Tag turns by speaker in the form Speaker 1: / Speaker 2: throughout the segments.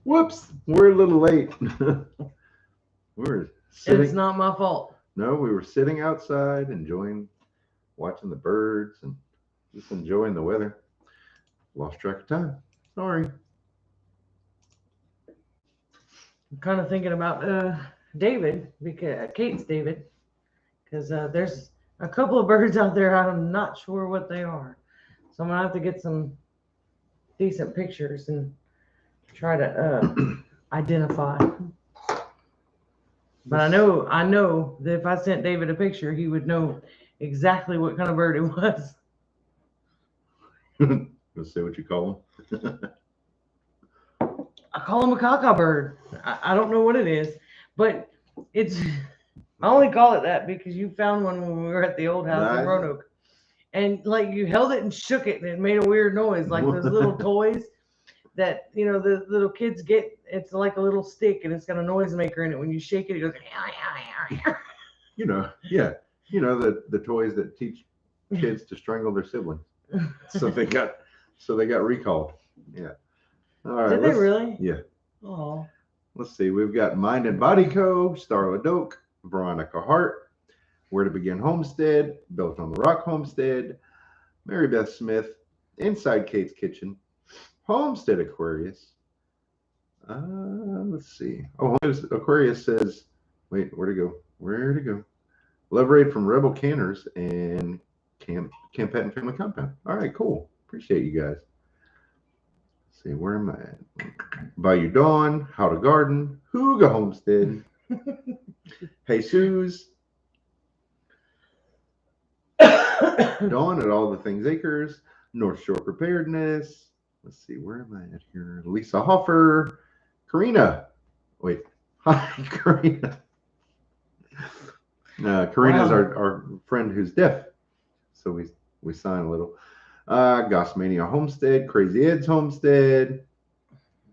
Speaker 1: Whoops, we're a little late. We're
Speaker 2: And it's
Speaker 1: sitting.
Speaker 2: not my fault.
Speaker 1: No, we were sitting outside enjoying, watching the birds and just enjoying the weather. Lost track of time. Sorry.
Speaker 2: I'm kind of thinking about David, because Kate's David, because there's a couple of birds out there. I'm not sure what they are, so I'm gonna have to get some decent pictures and try to identify. But I know that if I sent David a picture, he would know exactly what kind of bird it was.
Speaker 1: Let's see what you call them.
Speaker 2: I call him a caca bird. I don't know what it is, but it's. I only call it that because you found one when we were at the old house in Roanoke, and like you held it and shook it, and it made a weird noise, like those little toys that the little kids get. It's like a little stick, and it's got a noisemaker in it. When you shake it, it goes.
Speaker 1: Yeah, the toys that teach kids to strangle their siblings. So they got recalled. Yeah. All right.
Speaker 2: Did they really?
Speaker 1: Yeah.
Speaker 2: Oh.
Speaker 1: Let's see. We've got Mind and Body Co., Starla Doak, Veronica Hart, Where to Begin Homestead, Built on the Rock Homestead, Mary Beth Smith, Inside Kate's Kitchen, Homestead Aquarius. Let's see. Oh, Aquarius says, wait, where to go? Where to go? Love Raid from Rebel Canners and Campette and Family Compound. All right, cool. Appreciate you guys. Let's see, where am I at? Bayou Dawn, How to Garden, Hooga Homestead, Jesus, Dawn at All the Things Acres, North Shore Preparedness. Let's see, where am I at here? Lisa Hoffer, Karina. Wait, hi, Karina. Karina's our friend who's deaf, so we sign a little. Gossmania Homestead, Crazy Ed's Homestead.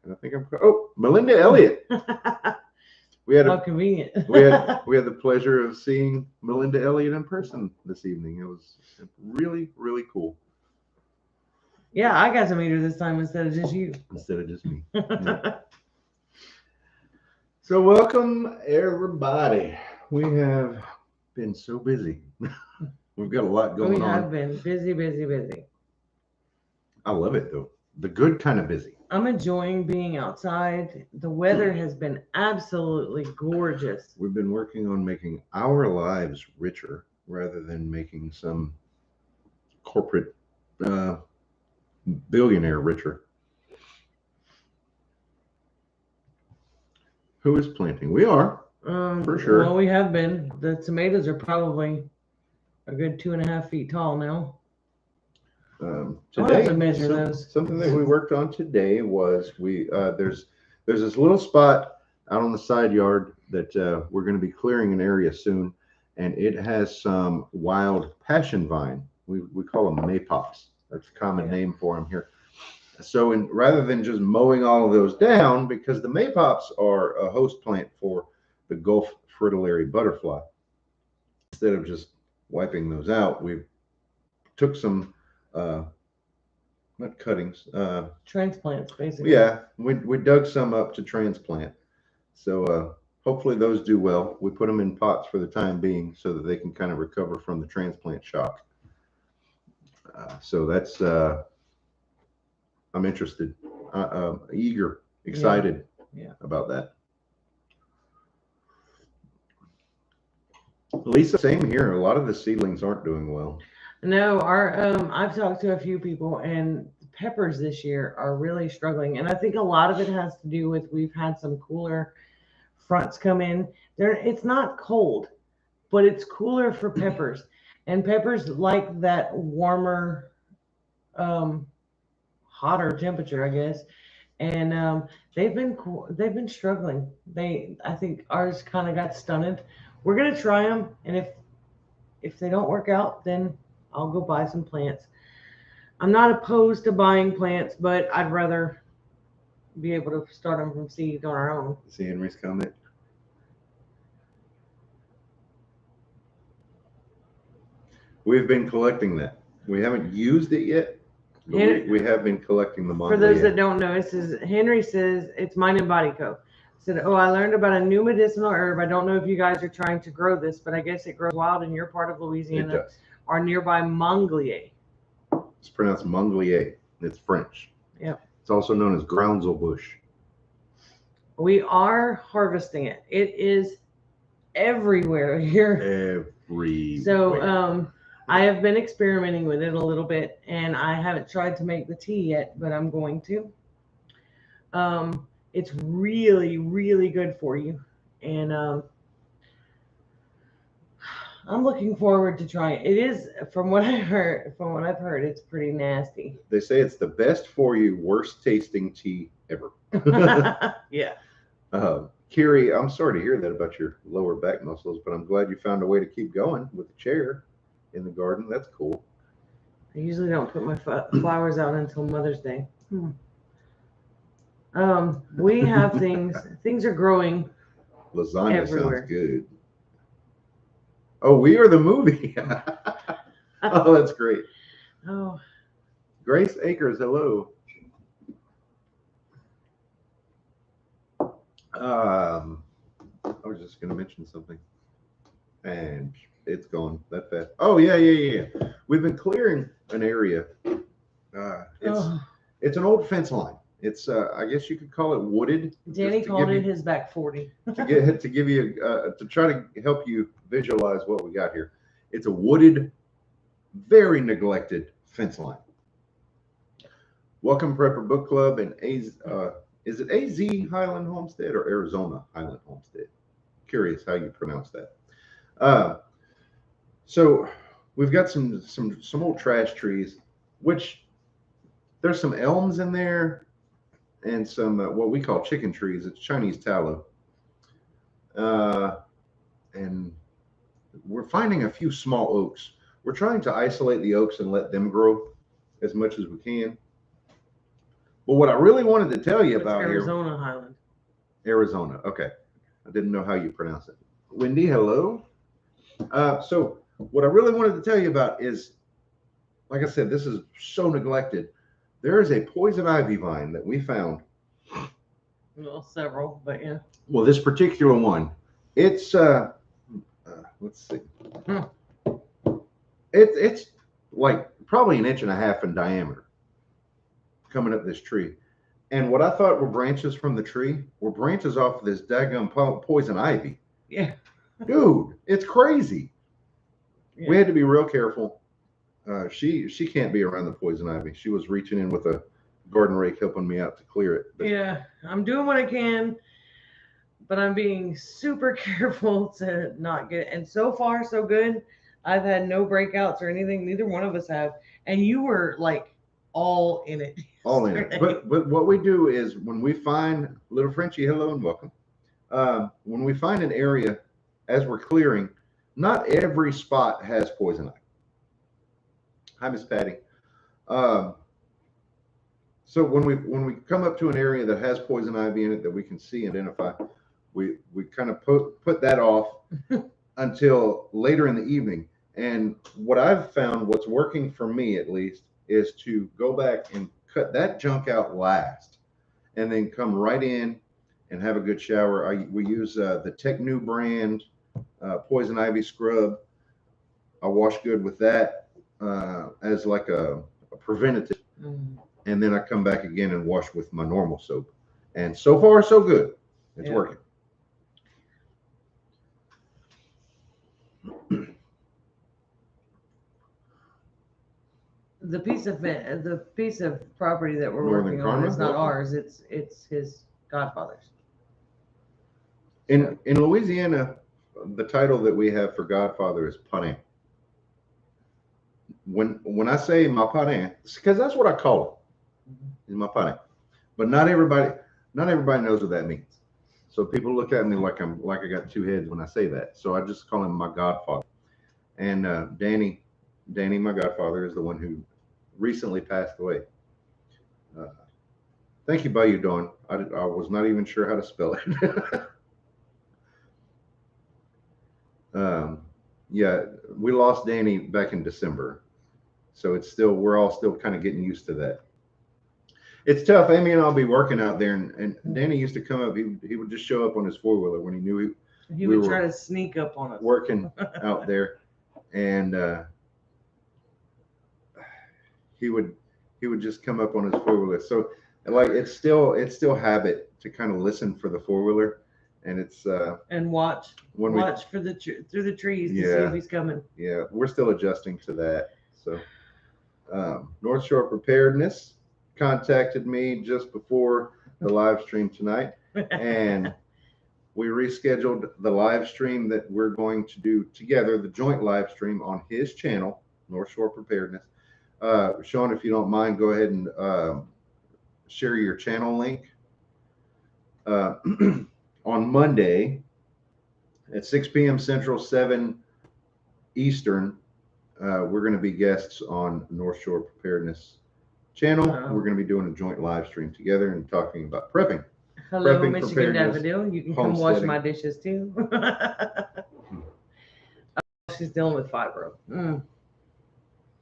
Speaker 1: And I think Melinda Elliott.
Speaker 2: How convenient.
Speaker 1: we had the pleasure of seeing Melinda Elliott in person this evening. It was really, really cool.
Speaker 2: Yeah, I got to meet her this time instead of just you.
Speaker 1: Instead of just me. Yeah. So welcome everybody. We have been so busy. We've got a lot going on.
Speaker 2: We have been busy.
Speaker 1: I love it though. The good kind of busy.
Speaker 2: I'm enjoying being outside. The weather has been absolutely gorgeous.
Speaker 1: We've been working on making our lives richer rather than making some corporate billionaire richer. Who is planting? We are, for sure.
Speaker 2: Well, we have been. The tomatoes are probably a good 2.5 feet tall now.
Speaker 1: Today,
Speaker 2: to measure those.
Speaker 1: Something that we worked on today was there's this little spot out on the side yard that we're going to be clearing an area soon, and it has some wild passion vine. We call them maypops. That's a common name for them here. So rather than just mowing all of those down, because the maypops are a host plant for the Gulf fritillary butterfly, instead of just wiping those out, we took some not cuttings,
Speaker 2: transplants, basically.
Speaker 1: Yeah, we dug some up to transplant. So hopefully those do well. We put them in pots for the time being so that they can kind of recover from the transplant shock. So that's I'm interested, eager, excited about that. Lisa, same here. A lot of the seedlings aren't doing well.
Speaker 2: No, I've talked to a few people, and peppers this year are really struggling. And I think a lot of it has to do with we've had some cooler fronts come in. It's not cold, but it's cooler for peppers. And peppers like that warmer, hotter temperature, I guess. And they've been struggling. I think ours kind of got stunted. We're gonna try them, and if they don't work out, then I'll go buy some plants. I'm not opposed to buying plants, but I'd rather be able to start them from seed on our own.
Speaker 1: See Henry's comment? We've been collecting that. We haven't used it yet. But we have been collecting the
Speaker 2: For those that don't know, it says Henry says it's Mind and Body Co. Said, oh, I learned about a new medicinal herb. I don't know if you guys are trying to grow this, but I guess it grows wild in your part of Louisiana.
Speaker 1: It does.
Speaker 2: Or nearby Monglier.
Speaker 1: It's pronounced Monglier. It's French.
Speaker 2: Yep.
Speaker 1: It's also known as groundsel-bush.
Speaker 2: We are harvesting it. It is everywhere here.
Speaker 1: Everywhere.
Speaker 2: So I have been experimenting with it a little bit, and I haven't tried to make the tea yet, but I'm going to. It's really, really good for you, and I'm looking forward to trying it. It is, from what I've heard, it's pretty nasty.
Speaker 1: They say it's the best for you, worst tasting tea ever.
Speaker 2: Yeah.
Speaker 1: Kiri, I'm sorry to hear that about your lower back muscles, but I'm glad you found a way to keep going with the chair in the garden. That's cool.
Speaker 2: I usually don't put my flowers out until Mother's Day. We have things are growing.
Speaker 1: Lasagna
Speaker 2: everywhere.
Speaker 1: Sounds good. Oh, we are the movie. Oh, that's great.
Speaker 2: Oh,
Speaker 1: Grace Akers, hello. I was just going to mention something, and it's gone that fast. Oh, yeah. We've been clearing an area. It's an old fence line. It's I guess you could call it wooded.
Speaker 2: Danny called it his back 40.
Speaker 1: to give you to try to help you visualize what we got here. It's a wooded, very neglected fence line. Welcome Prepper Book Club and is it AZ Highland Homestead or Arizona Highland Homestead? Curious how you pronounce that. So we've got some old trash trees, which there's some elms in there and some what we call chicken trees. It's Chinese tallow. And we're finding a few small oaks. We're trying to isolate the oaks and let them grow as much as we can. But what I really wanted to tell you about
Speaker 2: Arizona Highland.
Speaker 1: Arizona. Okay. I didn't know how you pronounce it. Wendy, hello. So what I really wanted to tell you about is, like I said, this is so neglected. There is a poison ivy vine that we found.
Speaker 2: Well, several, but yeah.
Speaker 1: Well, this particular one, it's let's see. It's like probably 1.5 inches in diameter coming up this tree. And what I thought were branches from the tree were branches off of this daggum poison ivy.
Speaker 2: Yeah.
Speaker 1: Dude, it's crazy.
Speaker 2: Yeah.
Speaker 1: We had to be real careful. She can't be around the poison ivy. She was reaching in with a garden rake helping me out to clear it. But
Speaker 2: yeah, I'm doing what I can, but I'm being super careful to not get it. And so far, so good. I've had no breakouts or anything. Neither one of us have. And you were like all in it.
Speaker 1: All in it. But what we do is when we find little Frenchie, hello and welcome. When we find an area as we're clearing, not every spot has poison ivy. Hi, Miss Patty. So when we come up to an area that has poison ivy in it that we can see and identify, we kind of put that off until later in the evening. And what I've found, what's working for me at least, is to go back and cut that junk out last, and then come right in and have a good shower. We use the Technu brand poison ivy scrub. I wash good with that as like a preventative. And then I come back again and wash with my normal soap. And so far, so good. It's working.
Speaker 2: The piece of property that we're working on is not ours. It's his godfather's.
Speaker 1: In Louisiana, the title that we have for godfather is parrain. When I say my parrain, because that's what I call it. Is my parrain. But not everybody knows what that means. So people look at me like I got two heads when I say that. So I just call him my godfather. And Danny, my godfather, is the one who recently passed away. Thank you, Bayou Dawn. I was not even sure how to spell it. Yeah, we lost Danny back in December. So it's still, we're all still kind of getting used to that. It's tough. Amy and I'll be working out there, and Danny used to come up. He would just show up on his 4-wheeler when he knew
Speaker 2: he would try to sneak up on us
Speaker 1: working out there, and he would just come up on his 4-wheeler. So like it's still habit to kind of listen for the 4-wheeler, and it's
Speaker 2: and watch for the through the trees to see if he's coming.
Speaker 1: Yeah, we're still adjusting to that. So North Shore Preparedness contacted me just before the live stream tonight, and we rescheduled the live stream that we're going to do together, the joint live stream on his channel, North Shore Preparedness. Sean, if you don't mind, go ahead and share your channel link. On Monday at 6 p.m. Central, 7 Eastern, we're going to be guests on North Shore Preparedness channel. We're going to be doing a joint live stream together and talking about prepping.
Speaker 2: Hello, Michigan Daffodil. You can come wash my dishes too. She's dealing with fibro.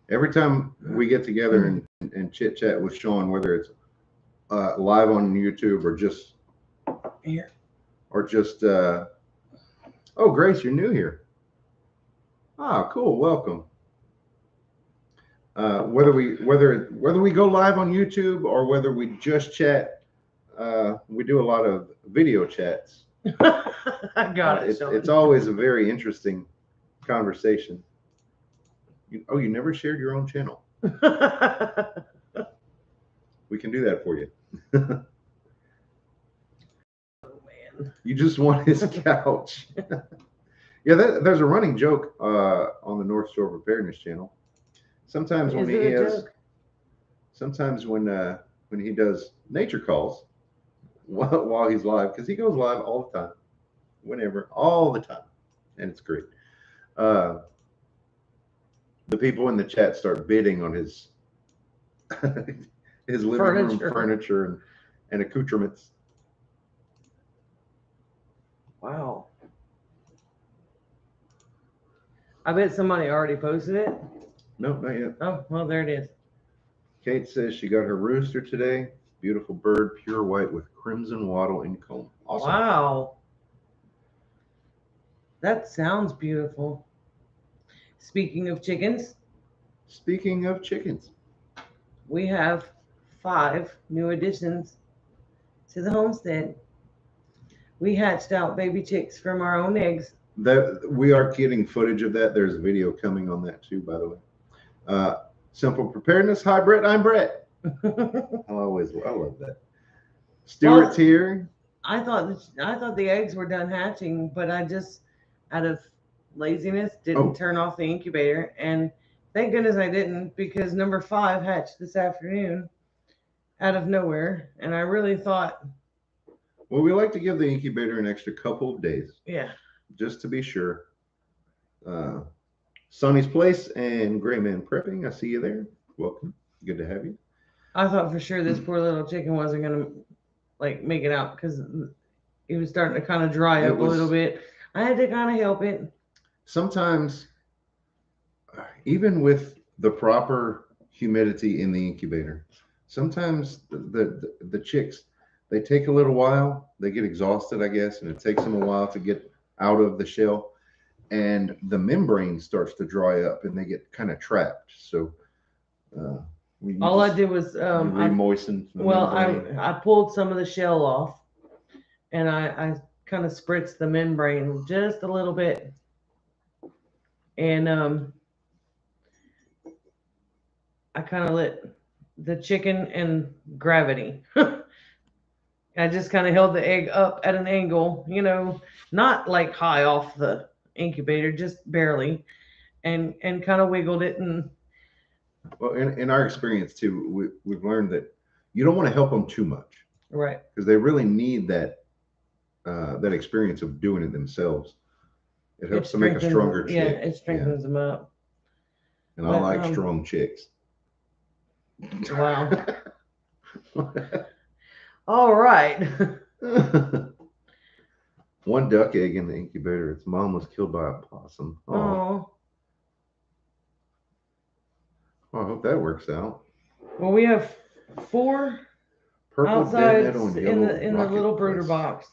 Speaker 1: Every time we get together and chit chat with Sean, whether it's live on YouTube or just
Speaker 2: here,
Speaker 1: or just oh, Grace, you're new here. Ah, cool, welcome. Whether we go live on YouTube or whether we just chat, we do a lot of video chats.
Speaker 2: I got it.
Speaker 1: It's always a very interesting conversation. You never shared your own channel. We can do that for you. Oh, man. You just want his couch. Yeah, there's a running joke on the North Shore Preparedness channel. Sometimes when he does nature calls while he's live, because he goes live all the time, all the time, and it's great. The people in the chat start bidding on his living room furniture and accoutrements.
Speaker 2: Wow. I bet somebody already posted it.
Speaker 1: No, not yet.
Speaker 2: Oh, well, there it is.
Speaker 1: Kate says she got her rooster today. Beautiful bird, pure white with crimson wattle in comb. Awesome.
Speaker 2: Wow. That sounds beautiful. Speaking of chickens, we have 5 new additions to the homestead. We hatched out baby chicks from our own eggs.
Speaker 1: That we are getting footage of that. There's a video coming on that too, by the way. Simple Preparedness. Hi, Brett. I'm Brett. I love that. Stuart's here.
Speaker 2: I thought the eggs were done hatching, but I just, out of laziness, didn't turn off the incubator, and thank goodness I didn't, because number 5 hatched this afternoon out of nowhere, and I really thought.
Speaker 1: Well, we like to give the incubator an extra couple of days.
Speaker 2: Yeah.
Speaker 1: Just to be sure. Sonny's Place and Gray Man Prepping. I see you there. Welcome. Good to have you.
Speaker 2: I thought for sure this poor little chicken wasn't gonna make it out, because it was starting to kind of dry up a little bit. I had to kind of help it.
Speaker 1: Sometimes, even with the proper humidity in the incubator, sometimes the chicks, they take a little while. They get exhausted, I guess, and it takes them a while to get out of the shell, and the membrane starts to dry up, and they get kind of trapped. So
Speaker 2: all I did was
Speaker 1: re-moisten.
Speaker 2: I pulled some of the shell off, and I kind of spritzed the membrane just a little bit, and I kind of let the chicken and gravity. I just kind of held the egg up at an angle, not like high off the incubator, just barely, and kind of wiggled it. And
Speaker 1: well, in our experience too, we've learned that you don't want to help them too much,
Speaker 2: right?
Speaker 1: Because they really need that experience of doing it themselves. It helps to make a stronger chick.
Speaker 2: Yeah, it strengthens them up.
Speaker 1: And I like strong chicks.
Speaker 2: Wow. All right.
Speaker 1: One duck egg in the incubator. Its mom was killed by a possum.
Speaker 2: Oh.
Speaker 1: I hope that works out.
Speaker 2: Well, we have 4
Speaker 1: Purple
Speaker 2: outside
Speaker 1: dead nettle and
Speaker 2: in
Speaker 1: yellow
Speaker 2: the
Speaker 1: rocket
Speaker 2: little brooder
Speaker 1: cress.
Speaker 2: box.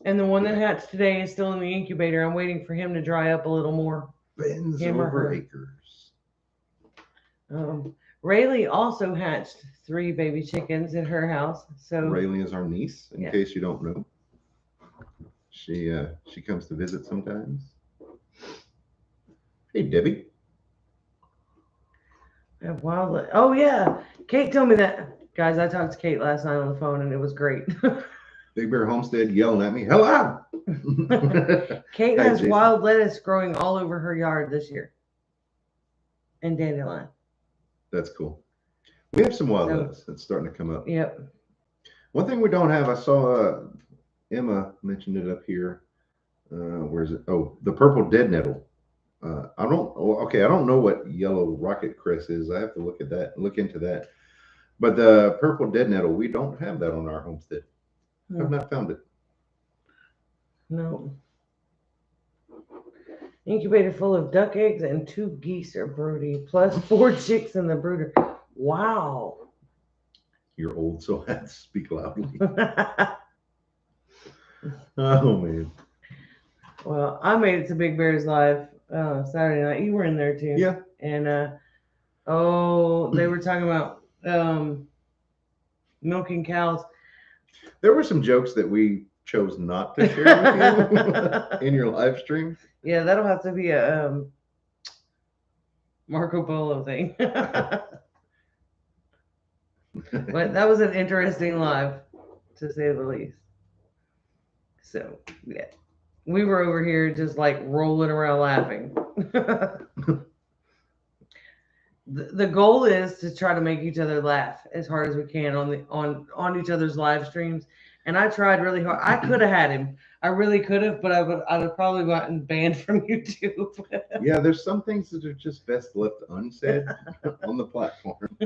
Speaker 2: And the one that hatched today is still in the incubator. I'm waiting for him to dry up a little more.
Speaker 1: Bends
Speaker 2: Him or
Speaker 1: over
Speaker 2: her.
Speaker 1: acres.
Speaker 2: Rayleigh also hatched 3 baby chickens in her house. So
Speaker 1: Rayleigh is our niece, in
Speaker 2: Yeah.
Speaker 1: case you don't know. She comes to visit sometimes. Hey, Debbie.
Speaker 2: I have wild. Oh yeah, Kate told me that. Guys, I talked to Kate last night on the phone, and it was great.
Speaker 1: Big Bear Homestead yelling at me. Hello.
Speaker 2: Kate
Speaker 1: Hi,
Speaker 2: has
Speaker 1: Jason.
Speaker 2: wild lettuce growing all over her yard this year, and dandelion.
Speaker 1: That's cool. We have some wild
Speaker 2: So-
Speaker 1: lettuce that's starting to come up.
Speaker 2: Yep.
Speaker 1: One thing we don't have, I saw Emma mentioned it up here. Where is it? Oh, the purple dead nettle. I don't know what yellow rocket cress is. I have to look into that. But the purple dead nettle, we don't have that on our homestead. I've not found it.
Speaker 2: No. Incubator full of duck eggs and 2 geese are broody, plus 4 chicks in the brooder. Wow.
Speaker 1: You're old, so I have to speak loudly. Oh man.
Speaker 2: Well, I made it to Big Bear's Live Saturday night. You were in there too.
Speaker 1: Yeah.
Speaker 2: And they were talking about milking cows.
Speaker 1: There were some jokes that we chose not to share with you in your live stream.
Speaker 2: Yeah, that'll have to be a Marco Polo thing. But that was an interesting live, to say the least. So, yeah. We were over here just like rolling around laughing. The goal is to try to make each other laugh as hard as we can on each other's live streams. And I tried really hard. I could have had him. I really could have, but I would probably gotten banned from YouTube.
Speaker 1: Yeah, there's some things that are just best left unsaid on the platform.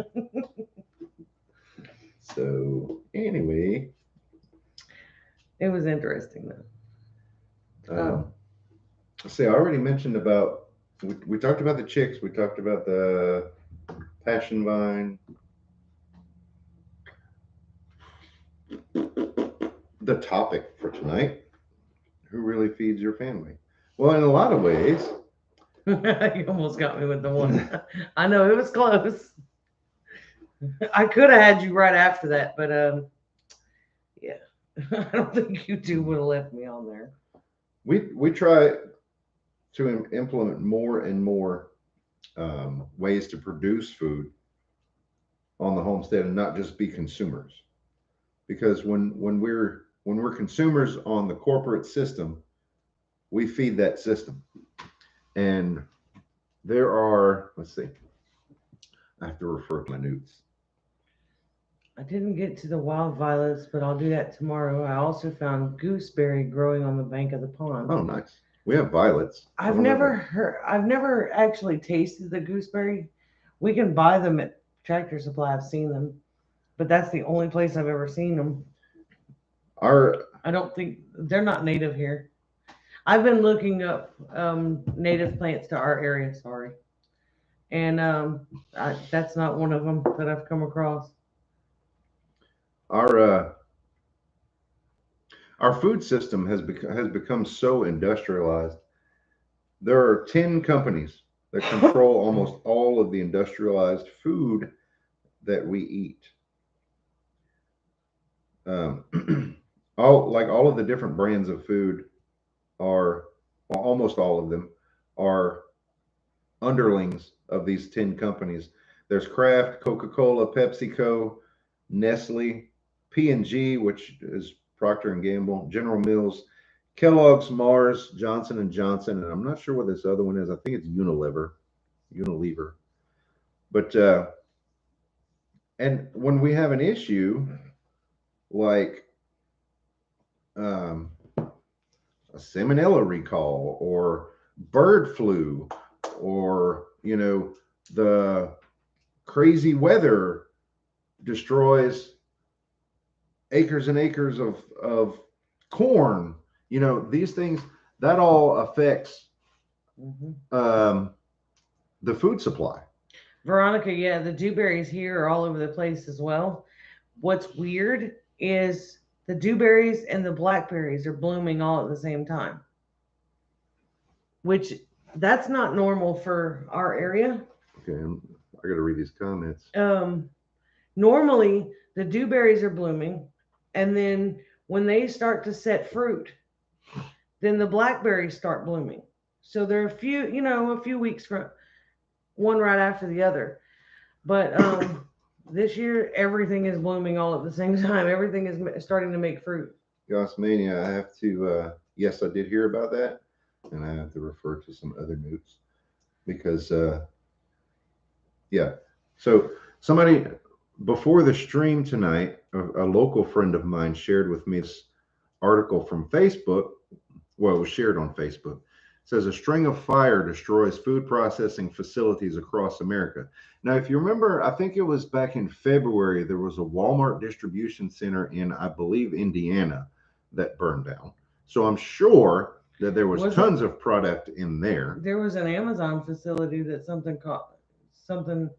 Speaker 1: So anyway,
Speaker 2: It was interesting though.
Speaker 1: see, I already mentioned about we talked about the chicks. We talked about the passion vine. The topic for tonight: who really feeds your family? Well, in a lot of ways.
Speaker 2: You almost got me with the one. I know it was close. I could have had you right after that, but yeah, I don't think you two would have left me on there.
Speaker 1: We try to implement more and more ways to produce food on the homestead and not just be consumers, because when we're consumers on the corporate system, we feed that system. And there are, let's see, I have to refer to my notes.
Speaker 2: I didn't get to the wild violets, but I'll do that tomorrow. I also found gooseberry growing on the bank of the pond.
Speaker 1: Oh, nice. We have violets.
Speaker 2: I've never actually tasted the gooseberry. We can buy them at Tractor Supply. I've seen them, but that's the only place I've ever seen them. I don't think they're not native here. I've been looking up native plants to our area. Sorry, and that's not one of them that I've come across.
Speaker 1: Our food system has become so industrialized. There are 10 companies that control almost all of the industrialized food that we eat. All of the different brands of food are, well, almost all of them are underlings of these 10 companies. There's Kraft, Coca-Cola, PepsiCo, Nestle, P&G, which is Procter & Gamble, General Mills, Kellogg's, Mars, Johnson & Johnson, and I'm not sure what this other one is. I think it's Unilever. But and when we have an issue like a salmonella recall or bird flu or the crazy weather destroys acres and acres of corn, these things, that all affects the food supply.
Speaker 2: Veronica, yeah, the dewberries here are all over the place as well. What's weird is the dewberries and the blackberries are blooming all at the same time, which that's not normal for our area.
Speaker 1: Okay, I got to read these comments.
Speaker 2: Normally the dewberries are blooming, and then when they start to set fruit, then the blackberries start blooming. So they're a few weeks from one right after the other. But this year everything is blooming all at the same time. Everything is starting to make fruit.
Speaker 1: Gossmania, I have to, yes, I did hear about that, and I have to refer to some other notes because, yeah. So somebody before the stream tonight, a local friend of mine shared with me this article from Facebook. Well, it was shared on Facebook. It says a string of fire destroys food processing facilities across America. Now, if you remember, I think it was back in February, there was a Walmart distribution center in, I believe, Indiana that burned down. So I'm sure that there was tons of product in there.
Speaker 2: There was an Amazon facility that something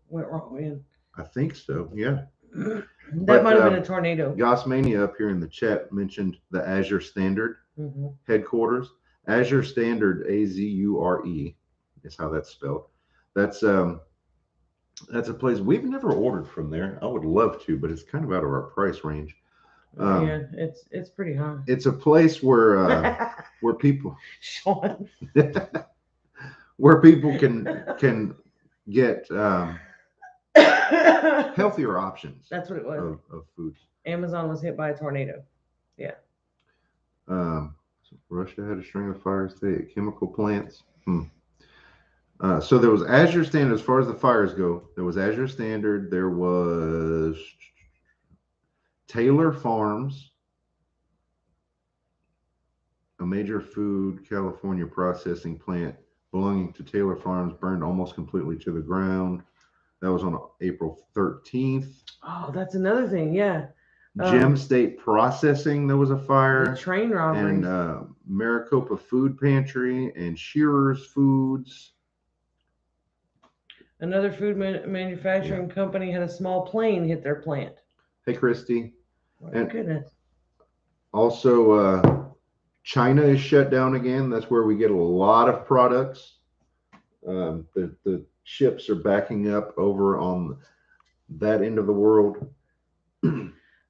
Speaker 2: went wrong in.
Speaker 1: I think so, yeah.
Speaker 2: That might have been a tornado.
Speaker 1: Gossmania up here in the chat mentioned the Azure Standard headquarters. Azure Standard, Azure, is how that's spelled. That's a place we've never ordered from there. I would love to, but it's kind of out of our price range.
Speaker 2: Yeah, it's pretty high.
Speaker 1: It's a place where where people
Speaker 2: Sean.
Speaker 1: where people can get healthier options.
Speaker 2: That's what it was.
Speaker 1: Of foods.
Speaker 2: Amazon was hit by a tornado. Yeah.
Speaker 1: So Russia had a string of fires today at chemical plants. So there was Azure Standard as far as the fires go. There was Azure Standard. There was Taylor Farms, a major food California processing plant belonging to Taylor Farms, burned almost completely to the ground. That was on April 13th.
Speaker 2: Oh, that's another thing. Yeah.
Speaker 1: Gem State Processing, there was a fire.
Speaker 2: Train robberies.
Speaker 1: And Maricopa Food Pantry and Shearer's Foods.
Speaker 2: Another food manufacturing company had a small plane hit their plant.
Speaker 1: Hey, Christy.
Speaker 2: Oh, goodness.
Speaker 1: Also, China is shut down again. That's where we get a lot of products. The ships are backing up over on that end of the world.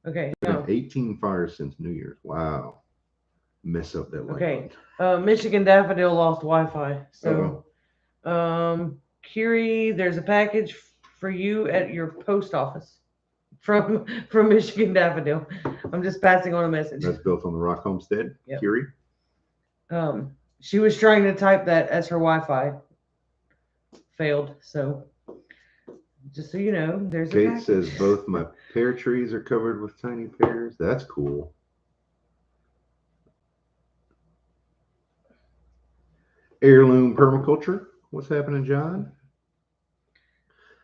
Speaker 2: Okay.
Speaker 1: 18 fires since New Year's. Wow. Mess up that
Speaker 2: light. Okay. Michigan Daffodil lost Wi-Fi. So, Curie, there's a package for you at your post office from Michigan Daffodil. I'm just passing on a message.
Speaker 1: That's built on the Rock Homestead. Yep. Curie.
Speaker 2: She was trying to type that as her Wi-Fi failed. So, just so you know, there's a package.
Speaker 1: Kate says both my pear trees are covered with tiny pears. That's cool. Heirloom permaculture. What's happening, John?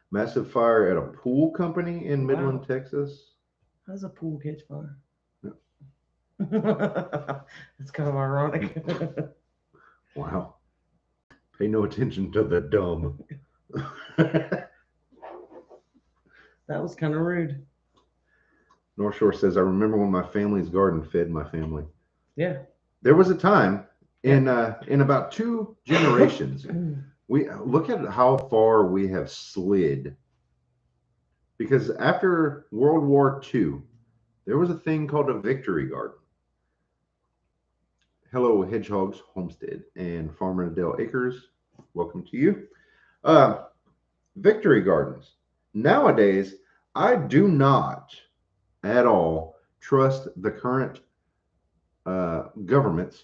Speaker 1: Massive fire at a pool company in Midland, Texas.
Speaker 2: How's a pool catch fire? That's kind of ironic.
Speaker 1: Wow. Pay no attention to the dumb.
Speaker 2: That was kind of rude.
Speaker 1: North Shore says, I remember when my family's garden fed my family.
Speaker 2: Yeah.
Speaker 1: There was a time in about 2 generations. We look at how far we have slid. Because after World War II, there was a thing called a victory garden. Hello, Hedgehog's Homestead and Farmer Adele Acres. Welcome to you. Victory gardens. Nowadays, I do not at all trust the current governments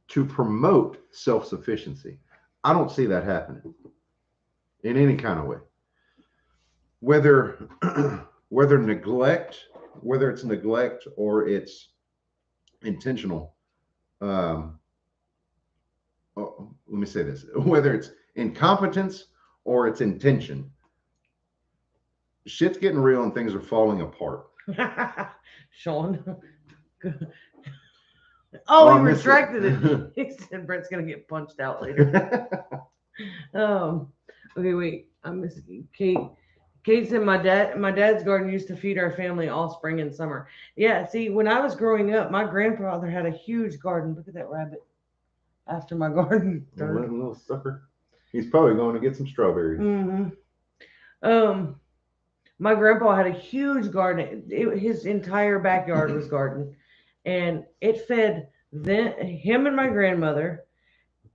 Speaker 1: to promote self-sufficiency. I don't see that happening in any kind of way. Whether it's neglect or it's intentional. Let me say this: whether it's incompetence or it's intention, shit's getting real and things are falling apart.
Speaker 2: Sean. Oh, he retracted it. He said Brett's gonna get punched out later. Okay, wait. I miss Kate. Kate said my dad's garden used to feed our family all spring and summer. Yeah, see, when I was growing up, my grandfather had a huge garden. Look at that rabbit after my garden.
Speaker 1: Little sucker. He's probably going to get some strawberries.
Speaker 2: Mm-hmm. Um, my grandpa had a huge garden. His entire backyard was garden, and it fed him and my grandmother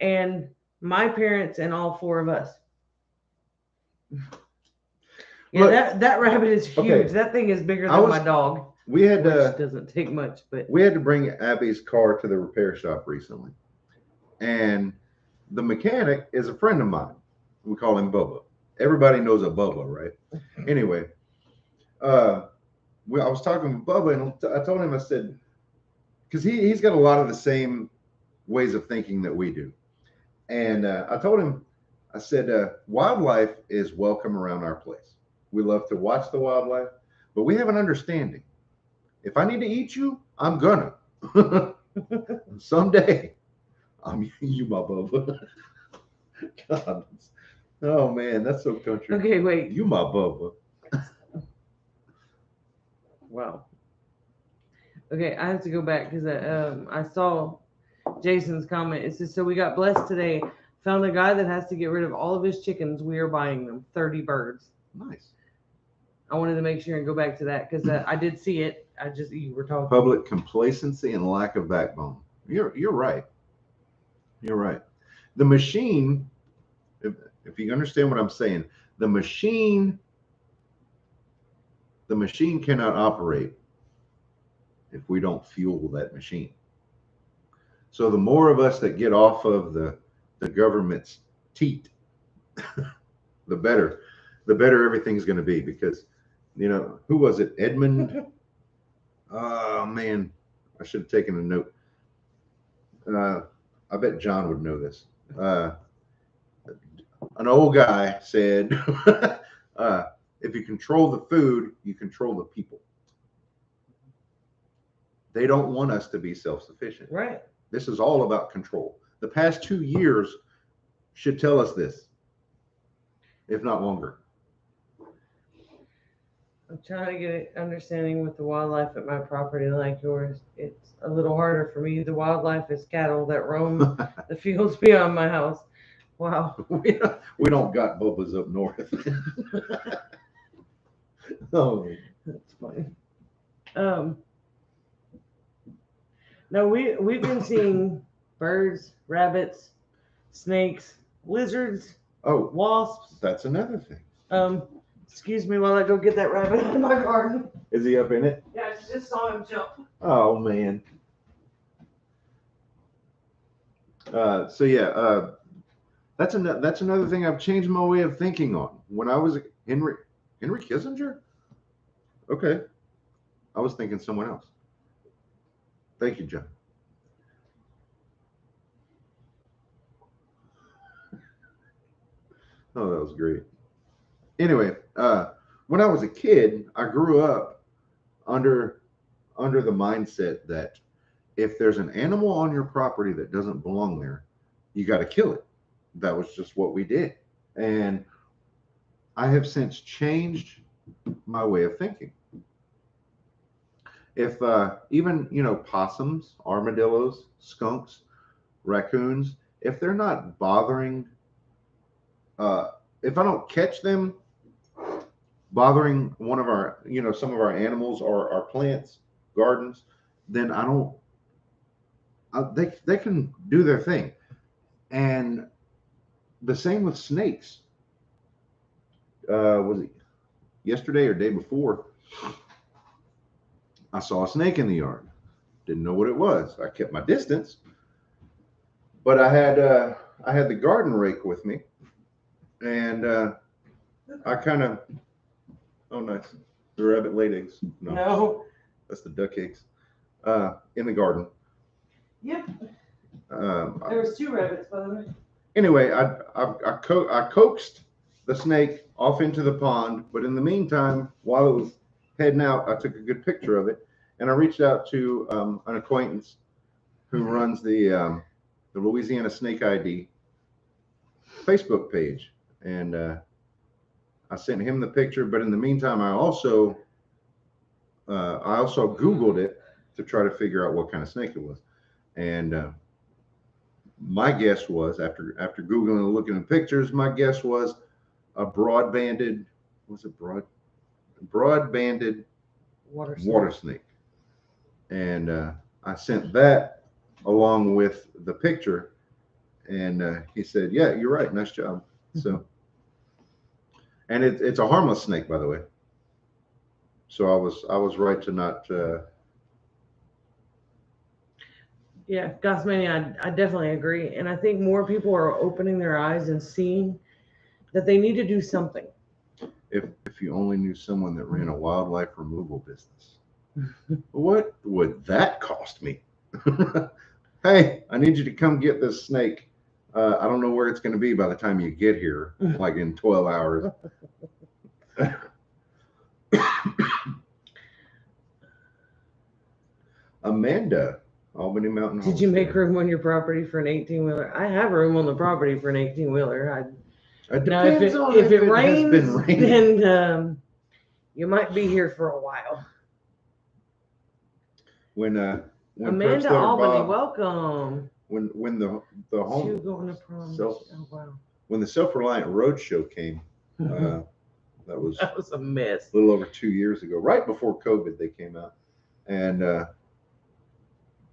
Speaker 2: and my parents and all four of us. Yeah,
Speaker 1: Look,
Speaker 2: that rabbit is huge.
Speaker 1: okay,
Speaker 2: That thing is bigger
Speaker 1: I
Speaker 2: than
Speaker 1: was-
Speaker 2: my dog,
Speaker 1: We had
Speaker 2: which doesn't take much, but
Speaker 1: we had to bring Abby's car to the repair shop recently, and the mechanic is a friend of mine. We call him Bubba. Everybody knows a Bubba, right? Anyway, I was talking with Bubba, and I told him, I said, because he's got a lot of the same ways of thinking that we do, and I told him, I said, wildlife is welcome around our place. We love to watch the wildlife, but we have an understanding. If I need to eat you, I'm gonna. Someday, I'm you, my Bubba. God. Oh man, that's so country.
Speaker 2: okay, wait.
Speaker 1: You, my Bubba.
Speaker 2: Wow. Okay, I have to go back because I saw Jason's comment. It says, so we got blessed today. Found a guy that has to get rid of all of his chickens. We are buying them, 30 birds.
Speaker 1: Nice.
Speaker 2: I wanted to make sure and go back to that because I did see it. You were talking.
Speaker 1: Public complacency and lack of backbone. You're right. You're right. The machine, if you understand what I'm saying, the machine cannot operate if we don't fuel that machine. So the more of us that get off of the government's teat, the better everything's going to be. Because, you know, who was it? Edmund. Oh man, I should have taken a note. I bet John would know this. An old guy said, if you control the food, you control the people. They don't want us to be self-sufficient.
Speaker 2: Right.
Speaker 1: This is all about control. The past 2 years should tell us this, if not longer.
Speaker 2: I'm trying to get an understanding with the wildlife at my property like yours. It's a little harder for me. The wildlife is cattle that roam the fields beyond my house. Wow.
Speaker 1: We don't got Bubba's up north. Oh,
Speaker 2: That's funny. No, we've been seeing birds, rabbits, snakes, lizards,
Speaker 1: oh,
Speaker 2: wasps.
Speaker 1: that's another thing.
Speaker 2: Excuse me while I go get that rabbit out of my garden.
Speaker 1: Is he up in it?
Speaker 2: Yeah, I just saw him jump.
Speaker 1: Oh man. So yeah, that's another thing I've changed my way of thinking on. When I was Henry Kissinger. Okay, I was thinking someone else. Thank you, John. Oh, that was great. Anyway, when I was a kid, I grew up under the mindset that if there's an animal on your property that doesn't belong there, you got to kill it. That was just what we did. And I have since changed my way of thinking. If even, you know, possums, armadillos, skunks, raccoons, if they're not bothering, if I don't catch them bothering one of our, you know, some of our animals or our plants, gardens, then I don't, they can do their thing. And the same with snakes. Was it yesterday or day before? I saw a snake in the yard. Didn't know what it was. I kept my distance, but I had the garden rake with me, and I kind of, oh nice, the rabbit laid eggs.
Speaker 2: No.
Speaker 1: That's the duck eggs in the garden.
Speaker 2: Yep. There was 2 rabbits, by the way.
Speaker 1: Anyway, I coaxed the snake off into the pond, but in the meantime, while it was heading out, I took a good picture of it, and I reached out to an acquaintance who runs the Louisiana Snake ID Facebook page, and I sent him the picture, but in the meantime, I also Googled it to try to figure out what kind of snake it was. And my guess was, after Googling and looking at pictures, my guess was a broad-banded water snake. And I sent that along with the picture, and he said, "Yeah, you're right. Nice job." So, and it's a harmless snake, by the way. So I was right to not.
Speaker 2: Yeah, Gossmania, I definitely agree, and I think more people are opening their eyes and seeing that they need to do something.
Speaker 1: If you only knew someone that ran a wildlife removal business, what would that cost me? Hey, I need you to come get this snake. I don't know where it's going to be by the time you get here, like in 12 hours. Amanda, Albany Mountain
Speaker 2: Did you make
Speaker 1: Homestead.
Speaker 2: room on your property for an 18-wheeler? I have room on the property for an 18-wheeler.
Speaker 1: It
Speaker 2: Now,
Speaker 1: depends on
Speaker 2: if it
Speaker 1: has
Speaker 2: rains,
Speaker 1: been raining.
Speaker 2: then you might be here for a while.
Speaker 1: When
Speaker 2: Amanda Albany, welcome.
Speaker 1: When the home
Speaker 2: She going to prom.
Speaker 1: self,
Speaker 2: Oh, wow.
Speaker 1: when the Self-Reliant Roadshow came, that was
Speaker 2: a mess.
Speaker 1: a little over 2 years ago, right before COVID. They came out, and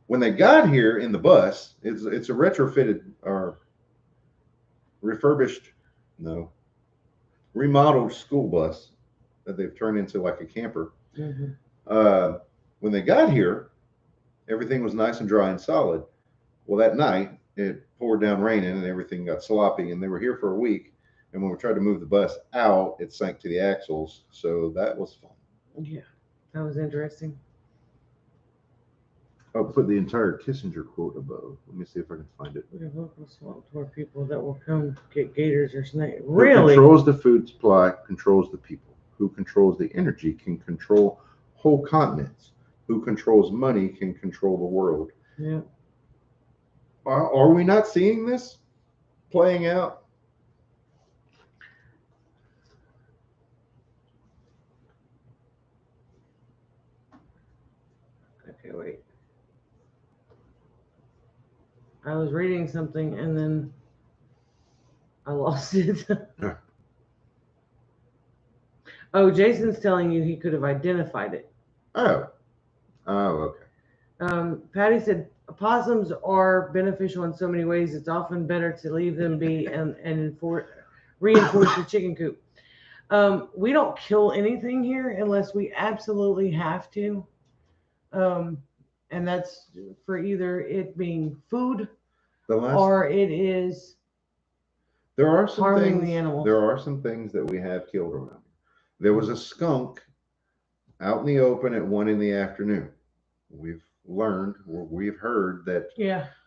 Speaker 1: when they got here in the bus, it's a retrofitted or remodeled school bus that they've turned into like a camper.
Speaker 2: Mm-hmm.
Speaker 1: When they got here, everything was nice and dry and solid. Well, that night it poured down raining and everything got sloppy, and they were here for a week. And when we tried to move the bus out, it sank to the axles. So that was fun.
Speaker 2: Yeah, that was interesting.
Speaker 1: I'll put the entire Kissinger quote above. Let me see if I can find it.
Speaker 2: We have local swamp tour people that will come get gators or snakes.
Speaker 1: Who
Speaker 2: Really?
Speaker 1: controls the food supply, controls the people. Who controls the energy can control whole continents. Who controls money can control the world.
Speaker 2: Yeah.
Speaker 1: Are we not seeing this playing out?
Speaker 2: Okay, wait. I was reading something and then I lost it. Oh, Jason's telling you he could have identified it.
Speaker 1: Oh, okay.
Speaker 2: Patty said opossums are beneficial in so many ways. It's often better to leave them be and reinforce the chicken coop. We don't kill anything here unless we absolutely have to. And that's for either it being food or it is harming the animals.
Speaker 1: There are some things that we have killed around. There was a skunk out in the open at 1 p.m. We've heard that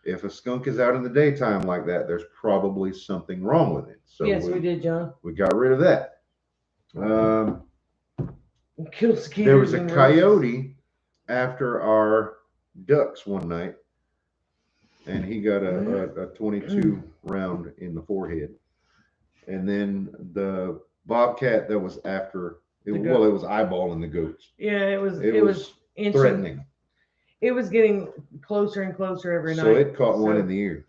Speaker 1: if a skunk is out in the daytime like that, there's probably something wrong with it. So
Speaker 2: yes, we did, John.
Speaker 1: We got rid of that.
Speaker 2: There
Speaker 1: was a coyote after our ducks one night, and he got a 22 round in the forehead. And then the bobcat that was after it was eyeballing the goats.
Speaker 2: Yeah, it was
Speaker 1: threatening.
Speaker 2: It was getting closer and closer every night.
Speaker 1: So it caught one in the ear.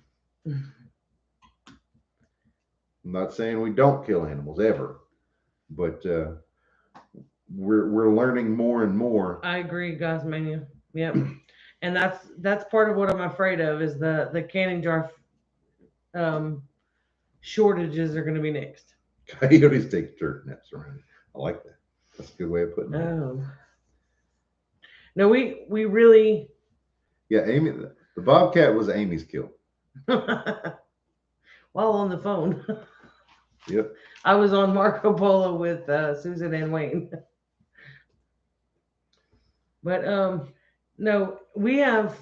Speaker 1: I'm not saying we don't kill animals ever, but we're learning more and more.
Speaker 2: I agree, Gossmania. Yep. And that's part of what I'm afraid of is the canning jar shortages are going to be next.
Speaker 1: Coyotes take dirt naps around it. I like that. That's a good way of putting it.
Speaker 2: Oh. No, we really.
Speaker 1: Yeah, Amy. The bobcat was Amy's kill.
Speaker 2: While on the phone.
Speaker 1: Yep.
Speaker 2: I was on Marco Polo with Susan and Wayne. But no, we have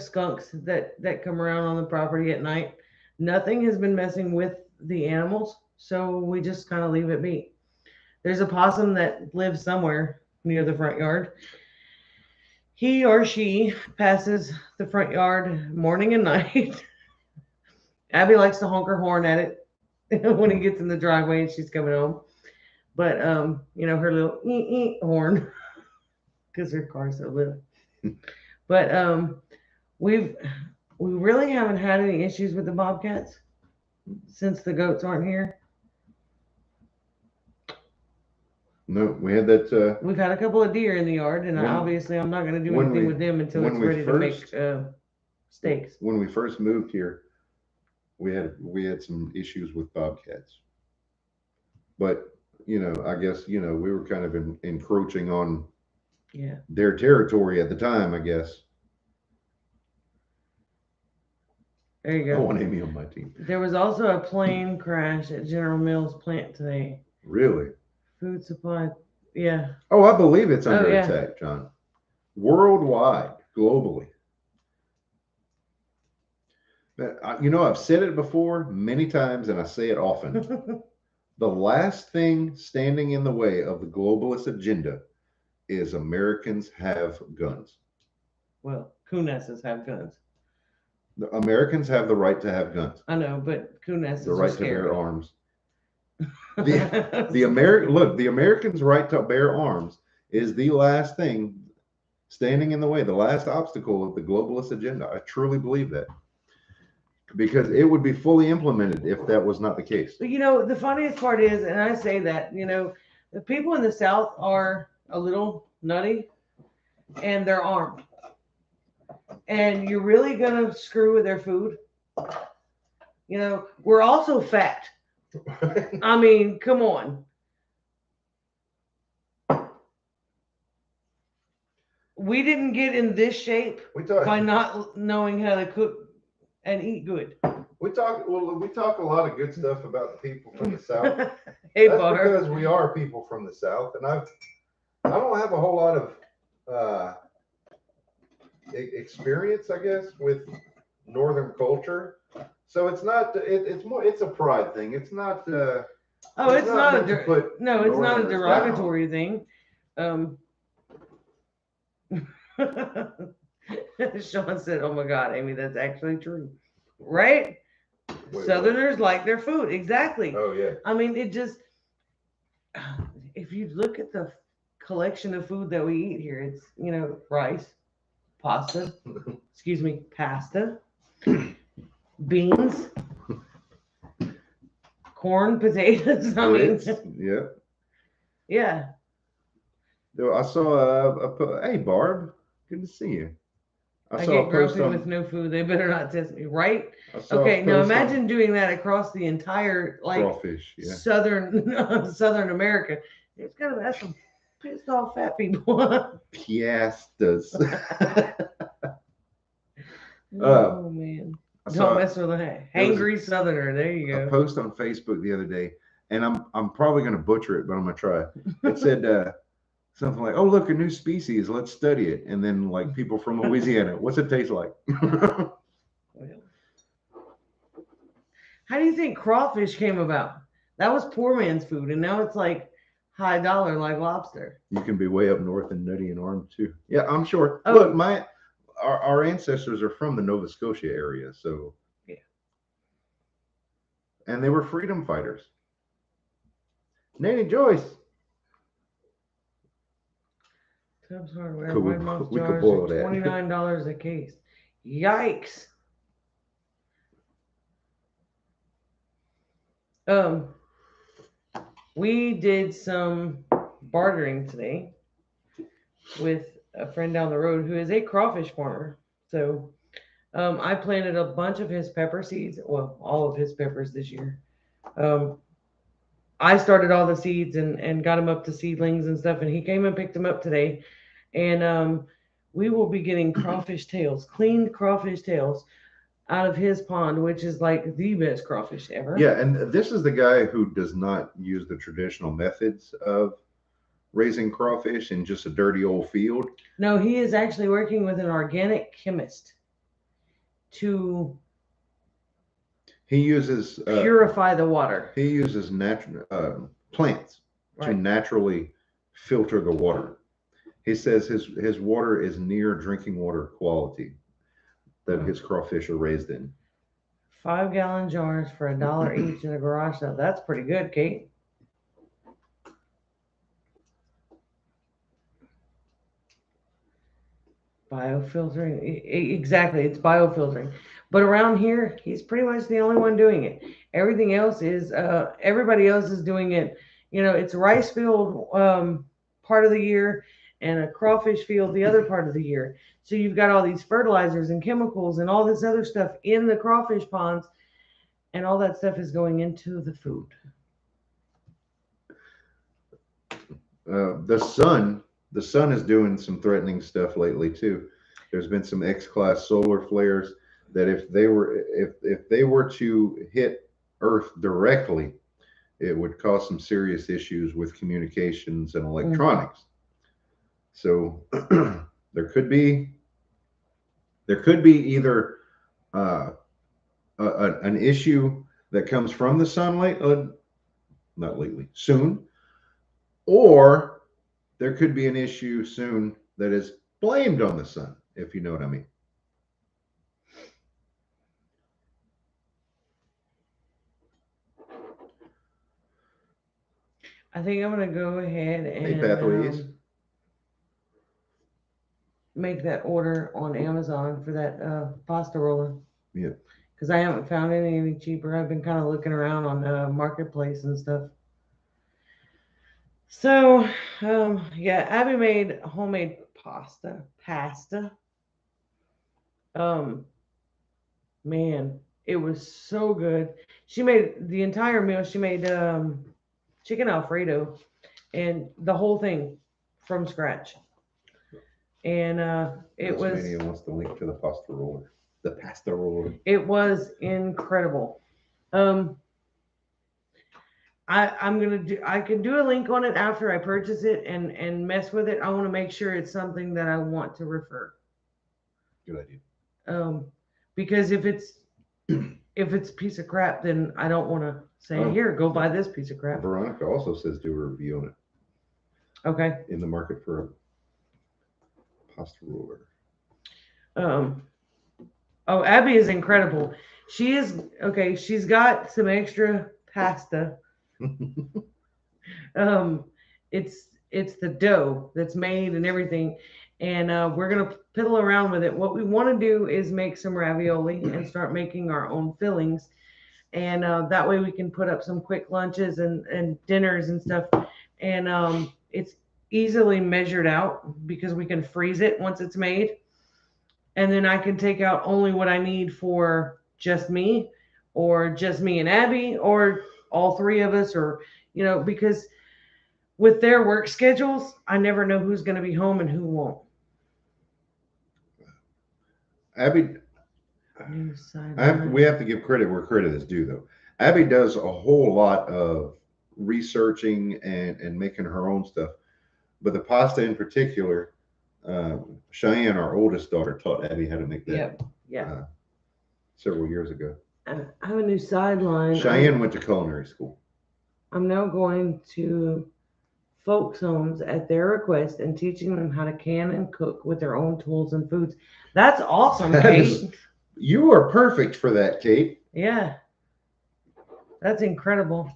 Speaker 2: skunks that come around on the property at night. Nothing has been messing with the animals, so we just kind of leave it be. There's a possum that lives somewhere near the front yard. He or she passes the front yard morning and night. Abby likes to honk her horn at it when he gets in the driveway and she's coming home. But you know, her little horn because her car's so little. But we've we really haven't had any issues with the bobcats since the goats aren't here.
Speaker 1: No, we had that
Speaker 2: We've had a couple of deer in the yard, and
Speaker 1: when
Speaker 2: obviously I'm not going to do
Speaker 1: when
Speaker 2: anything
Speaker 1: we
Speaker 2: with them until
Speaker 1: when
Speaker 2: it's
Speaker 1: we
Speaker 2: ready to make
Speaker 1: first
Speaker 2: steaks.
Speaker 1: when we first moved here, we had some issues with bobcats. But I guess we were kind of encroaching on
Speaker 2: Yeah,
Speaker 1: their territory at the time, I guess.
Speaker 2: there you
Speaker 1: I
Speaker 2: go.
Speaker 1: want Amy on my team.
Speaker 2: There was also a plane crash at General Mills plant today.
Speaker 1: Really?
Speaker 2: Food supply. Yeah.
Speaker 1: Oh, I believe it's
Speaker 2: Oh
Speaker 1: under
Speaker 2: yeah.
Speaker 1: attack, John. Worldwide, globally. But I've said it before many times, and I say it often. The last thing standing in the way of the globalist agenda is Americans have guns.
Speaker 2: Well, Kunesses have guns.
Speaker 1: The Americans have the right to have guns.
Speaker 2: I know, but Kunesses
Speaker 1: The
Speaker 2: are
Speaker 1: right to
Speaker 2: scary.
Speaker 1: bear arms. The Americans' right to bear arms is the last thing standing in the way, the last obstacle of the globalist agenda. I truly believe that. Because it would be fully implemented if that was not the case.
Speaker 2: But the funniest part is, and I say that, the people in the South are a little nutty and they're armed. And you're really going to screw with their food? We're also fat. I mean, come on. We didn't get in this shape by not knowing how to cook and eat good.
Speaker 1: We talk a lot of good stuff about the people from the South.
Speaker 2: Hey,
Speaker 1: That's
Speaker 2: Barb.
Speaker 1: because we are people from the South, and I don't have a whole lot of experience, I guess, with Northern culture. So it's not. It's a pride thing. It's not.
Speaker 2: It's not
Speaker 1: meant to put
Speaker 2: it's not a
Speaker 1: Northerners
Speaker 2: derogatory thing. Sean said, "Oh my God, Amy, that's actually true, right?
Speaker 1: Wait,
Speaker 2: Southerners like their food, exactly.
Speaker 1: Oh yeah.
Speaker 2: I mean, if you look at the collection of food that we eat here, it's rice, pasta, pasta, beans, corn, potatoes. I mean,
Speaker 1: yeah.
Speaker 2: Yeah.
Speaker 1: I saw hey Barb, good to see you.
Speaker 2: I get grumpy with no food. They better not test me, right?
Speaker 1: Okay,
Speaker 2: now imagine doing that across the entire
Speaker 1: crawfish, yeah.
Speaker 2: Southern America. It's gonna have some pissed off fat people.
Speaker 1: Piastas.
Speaker 2: Oh man. Don't mess with a hangry Southerner. There you go.
Speaker 1: A post on Facebook the other day, and I'm probably gonna butcher it, but I'm gonna try. It said something like, "Oh, look, a new species. Let's study it." And then like people from Louisiana, what's it taste like?
Speaker 2: Well, how do you think crawfish came about? That was poor man's food, and now it's like high dollar, like lobster.
Speaker 1: You can be way up north and nutty and armed too. Yeah, I'm sure.
Speaker 2: Oh.
Speaker 1: Look, our ancestors are from the Nova Scotia area, so
Speaker 2: yeah.
Speaker 1: And they were freedom fighters. Nanny Joyce.
Speaker 2: Tubbs Hardware,
Speaker 1: we could boil that.
Speaker 2: $29 a case. Yikes. We did some bartering today with a friend down the road who is a crawfish farmer. So I planted a bunch of his pepper seeds, well, all of his peppers this year. I started all the seeds and got them up to seedlings and stuff, and he came and picked them up today. And we will be getting crawfish tails, cleaned crawfish tails out of his pond, which is like the best crawfish ever.
Speaker 1: Yeah, and this is the guy who does not use the traditional methods of raising crawfish in just a dirty old field.
Speaker 2: No, he is actually working with an organic chemist to
Speaker 1: he uses
Speaker 2: purify the water.
Speaker 1: He uses natural plants to naturally filter the water. He says his water is near drinking water quality that his crawfish are raised in.
Speaker 2: 5-gallon jars for $1 each in a garage sale. That's pretty good, Kate. Biofiltering. Exactly, it's biofiltering. But around here, he's pretty much the only one doing it. Everything else is everybody else is doing it. It's rice field part of the year and a crawfish field the other part of the year. So you've got all these fertilizers and chemicals and all this other stuff in the crawfish ponds, and all that stuff is going into the food.
Speaker 1: The sun is doing some threatening stuff lately too. There's been some X-class solar flares that if they were to hit Earth directly, it would cause some serious issues with communications and electronics. So there could be either uh, an issue that comes from the sunlight, not lately, soon, or there could be an issue soon that is blamed on the sun, if you know what I mean.
Speaker 2: I think I'm gonna go ahead
Speaker 1: Hey,
Speaker 2: and
Speaker 1: Pathways.
Speaker 2: make that order on Amazon for that pasta roller.
Speaker 1: Yeah.
Speaker 2: Because I haven't found any cheaper. I've been kind of looking around on Marketplace and stuff. So, yeah, Abby made homemade pasta. Um, Man, it was so good. She made the entire meal. She made chicken Alfredo and the whole thing from scratch. And it was
Speaker 1: Tasmania wants to link to the pasta roller. The pasta roller.
Speaker 2: it was incredible. Um, I can do a link on it after I purchase it and mess with it. I want to make sure it's something that I want to refer.
Speaker 1: Good idea.
Speaker 2: Because if it's a piece of crap, then I don't want to say,
Speaker 1: Oh.
Speaker 2: here, go buy this piece of crap.
Speaker 1: Veronica also says do a review on it.
Speaker 2: Okay.
Speaker 1: In the market for a pasta roller.
Speaker 2: Oh, Abby is incredible. She is okay. She's got some extra pasta. It's the dough that's made and everything, and we're gonna piddle around with it. What we want to do is make some ravioli and start making our own fillings, and that way we can put up some quick lunches and dinners and stuff, and it's easily measured out because we can freeze it once it's made, and then I can take out only what I need for just me, or just me and Abby, or all three of us, or because with their work schedules, I never know who's going to be home and who won't.
Speaker 1: Abby, we have to give credit where credit is due, though. Abby does a whole lot of researching and making her own stuff, but the pasta in particular, Cheyenne, our oldest daughter, taught Abby how to make that.
Speaker 2: Yeah.
Speaker 1: Several years ago.
Speaker 2: I have a new sideline.
Speaker 1: Cheyenne went to culinary school.
Speaker 2: I'm now going to folks' homes at their request and teaching them how to can and cook with their own tools and foods. That's awesome, Kate.
Speaker 1: You are perfect for that, Kate.
Speaker 2: Yeah. That's incredible.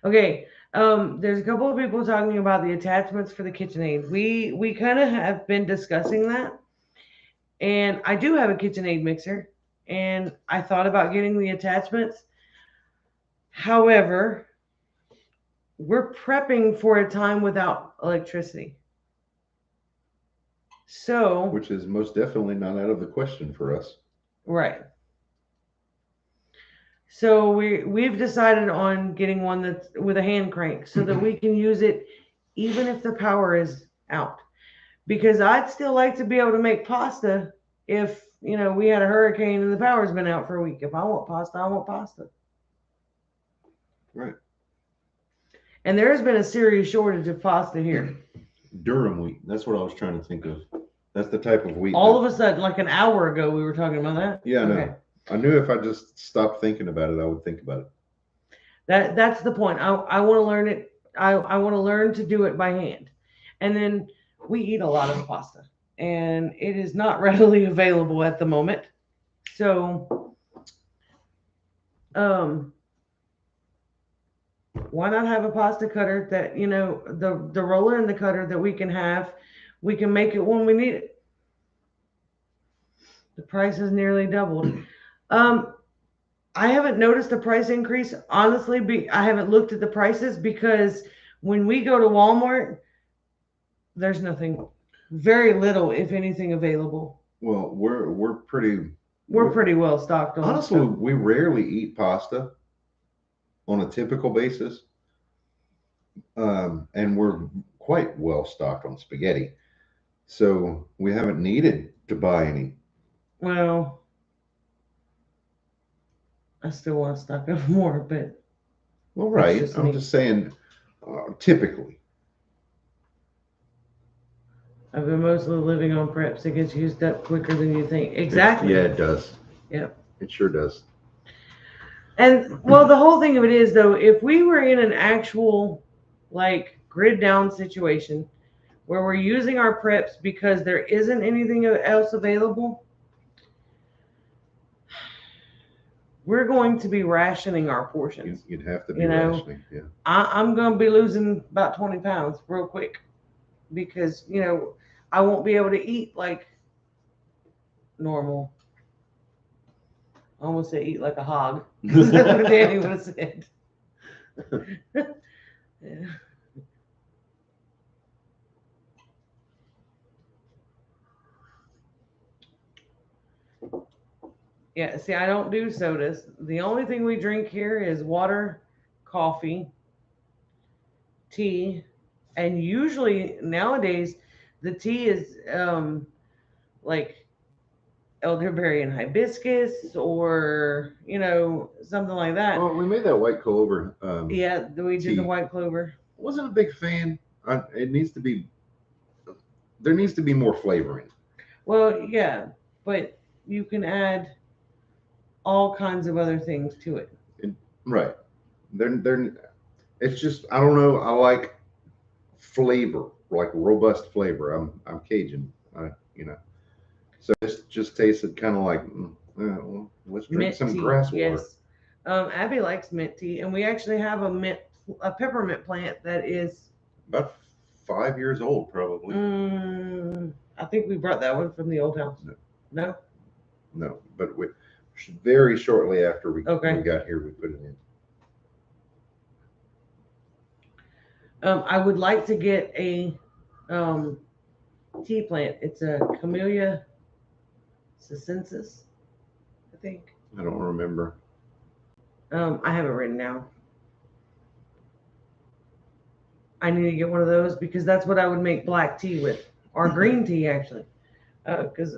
Speaker 2: Okay. There's a couple of people talking about the attachments for the KitchenAid. We kind of have been discussing that. And I do have a KitchenAid mixer, and I thought about getting the attachments. However, we're prepping for a time without electricity. So,
Speaker 1: which is most definitely not out of the question for us.
Speaker 2: Right. So we've decided on getting one that's with a hand crank so that we can use it even if the power is out. Because I'd still like to be able to make pasta if, we had a hurricane and the power's been out for a week. If I want pasta, I want pasta.
Speaker 1: Right.
Speaker 2: And there's been a serious shortage of pasta here.
Speaker 1: Durum wheat. That's what I was trying to think of. That's the type of wheat.
Speaker 2: All of a sudden, like an hour ago, we were talking about that.
Speaker 1: Yeah, okay. No. I knew if I just stopped thinking about it, I would think about it.
Speaker 2: That's the point. I want to learn it. I want to learn to do it by hand. And then we eat a lot of pasta, and it is not readily available at the moment. So, why not have a pasta cutter that, the roller and the cutter that we can have we can make it when we need it. The price has nearly doubled. I haven't noticed a price increase. Honestly, I haven't looked at the prices because when we go to Walmart, there's nothing, very little, if anything, available.
Speaker 1: Well, we're pretty
Speaker 2: Well stocked on
Speaker 1: honestly,
Speaker 2: stuff.
Speaker 1: we rarely eat pasta on a typical basis. And we're quite well stocked on spaghetti. So we haven't needed to buy any.
Speaker 2: Well, I still want to stock up more, but
Speaker 1: Well,
Speaker 2: that's
Speaker 1: right.
Speaker 2: just
Speaker 1: I'm
Speaker 2: me.
Speaker 1: just saying, typically.
Speaker 2: I've been mostly living on preps. It gets used up quicker than you think. Exactly.
Speaker 1: Yeah, it does.
Speaker 2: Yep.
Speaker 1: It sure does.
Speaker 2: And well, the whole thing of it is, though, if we were in an actual like grid down situation where we're using our preps because there isn't anything else available, we're going to be rationing our portions.
Speaker 1: You'd have to be
Speaker 2: You know,
Speaker 1: rationing. Yeah.
Speaker 2: I'm going to be losing about 20 pounds real quick because, I won't be able to eat like normal. I almost say eat like a hog. That's what Danny would have said. Yeah. Yeah, see, I don't do sodas. The only thing we drink here is water, coffee, tea, and usually nowadays the tea is like elderberry and hibiscus or something like that.
Speaker 1: Well, we made that white clover.
Speaker 2: Yeah, we did
Speaker 1: tea.
Speaker 2: the white clover.
Speaker 1: Wasn't a big fan. It needs to be. There needs to be more flavor in it.
Speaker 2: Well, yeah, but you can add all kinds of other things to it.
Speaker 1: Right. It's just, I don't know. I like flavor, like robust flavor. I'm Cajun, So it just tasted kind of like, well, let's drink
Speaker 2: Mint
Speaker 1: some
Speaker 2: tea,
Speaker 1: grass water.
Speaker 2: yes. Abby likes mint tea, and we actually have a peppermint plant that is
Speaker 1: About 5 years old, probably.
Speaker 2: I think we brought that one from the old house. No?
Speaker 1: No, but very shortly after we got here, we put it in.
Speaker 2: I would like to get a tea plant. It's a Camellia sinensis, I think.
Speaker 1: I don't remember.
Speaker 2: I have it written down. I need to get one of those because that's what I would make black tea with, or green tea actually. Because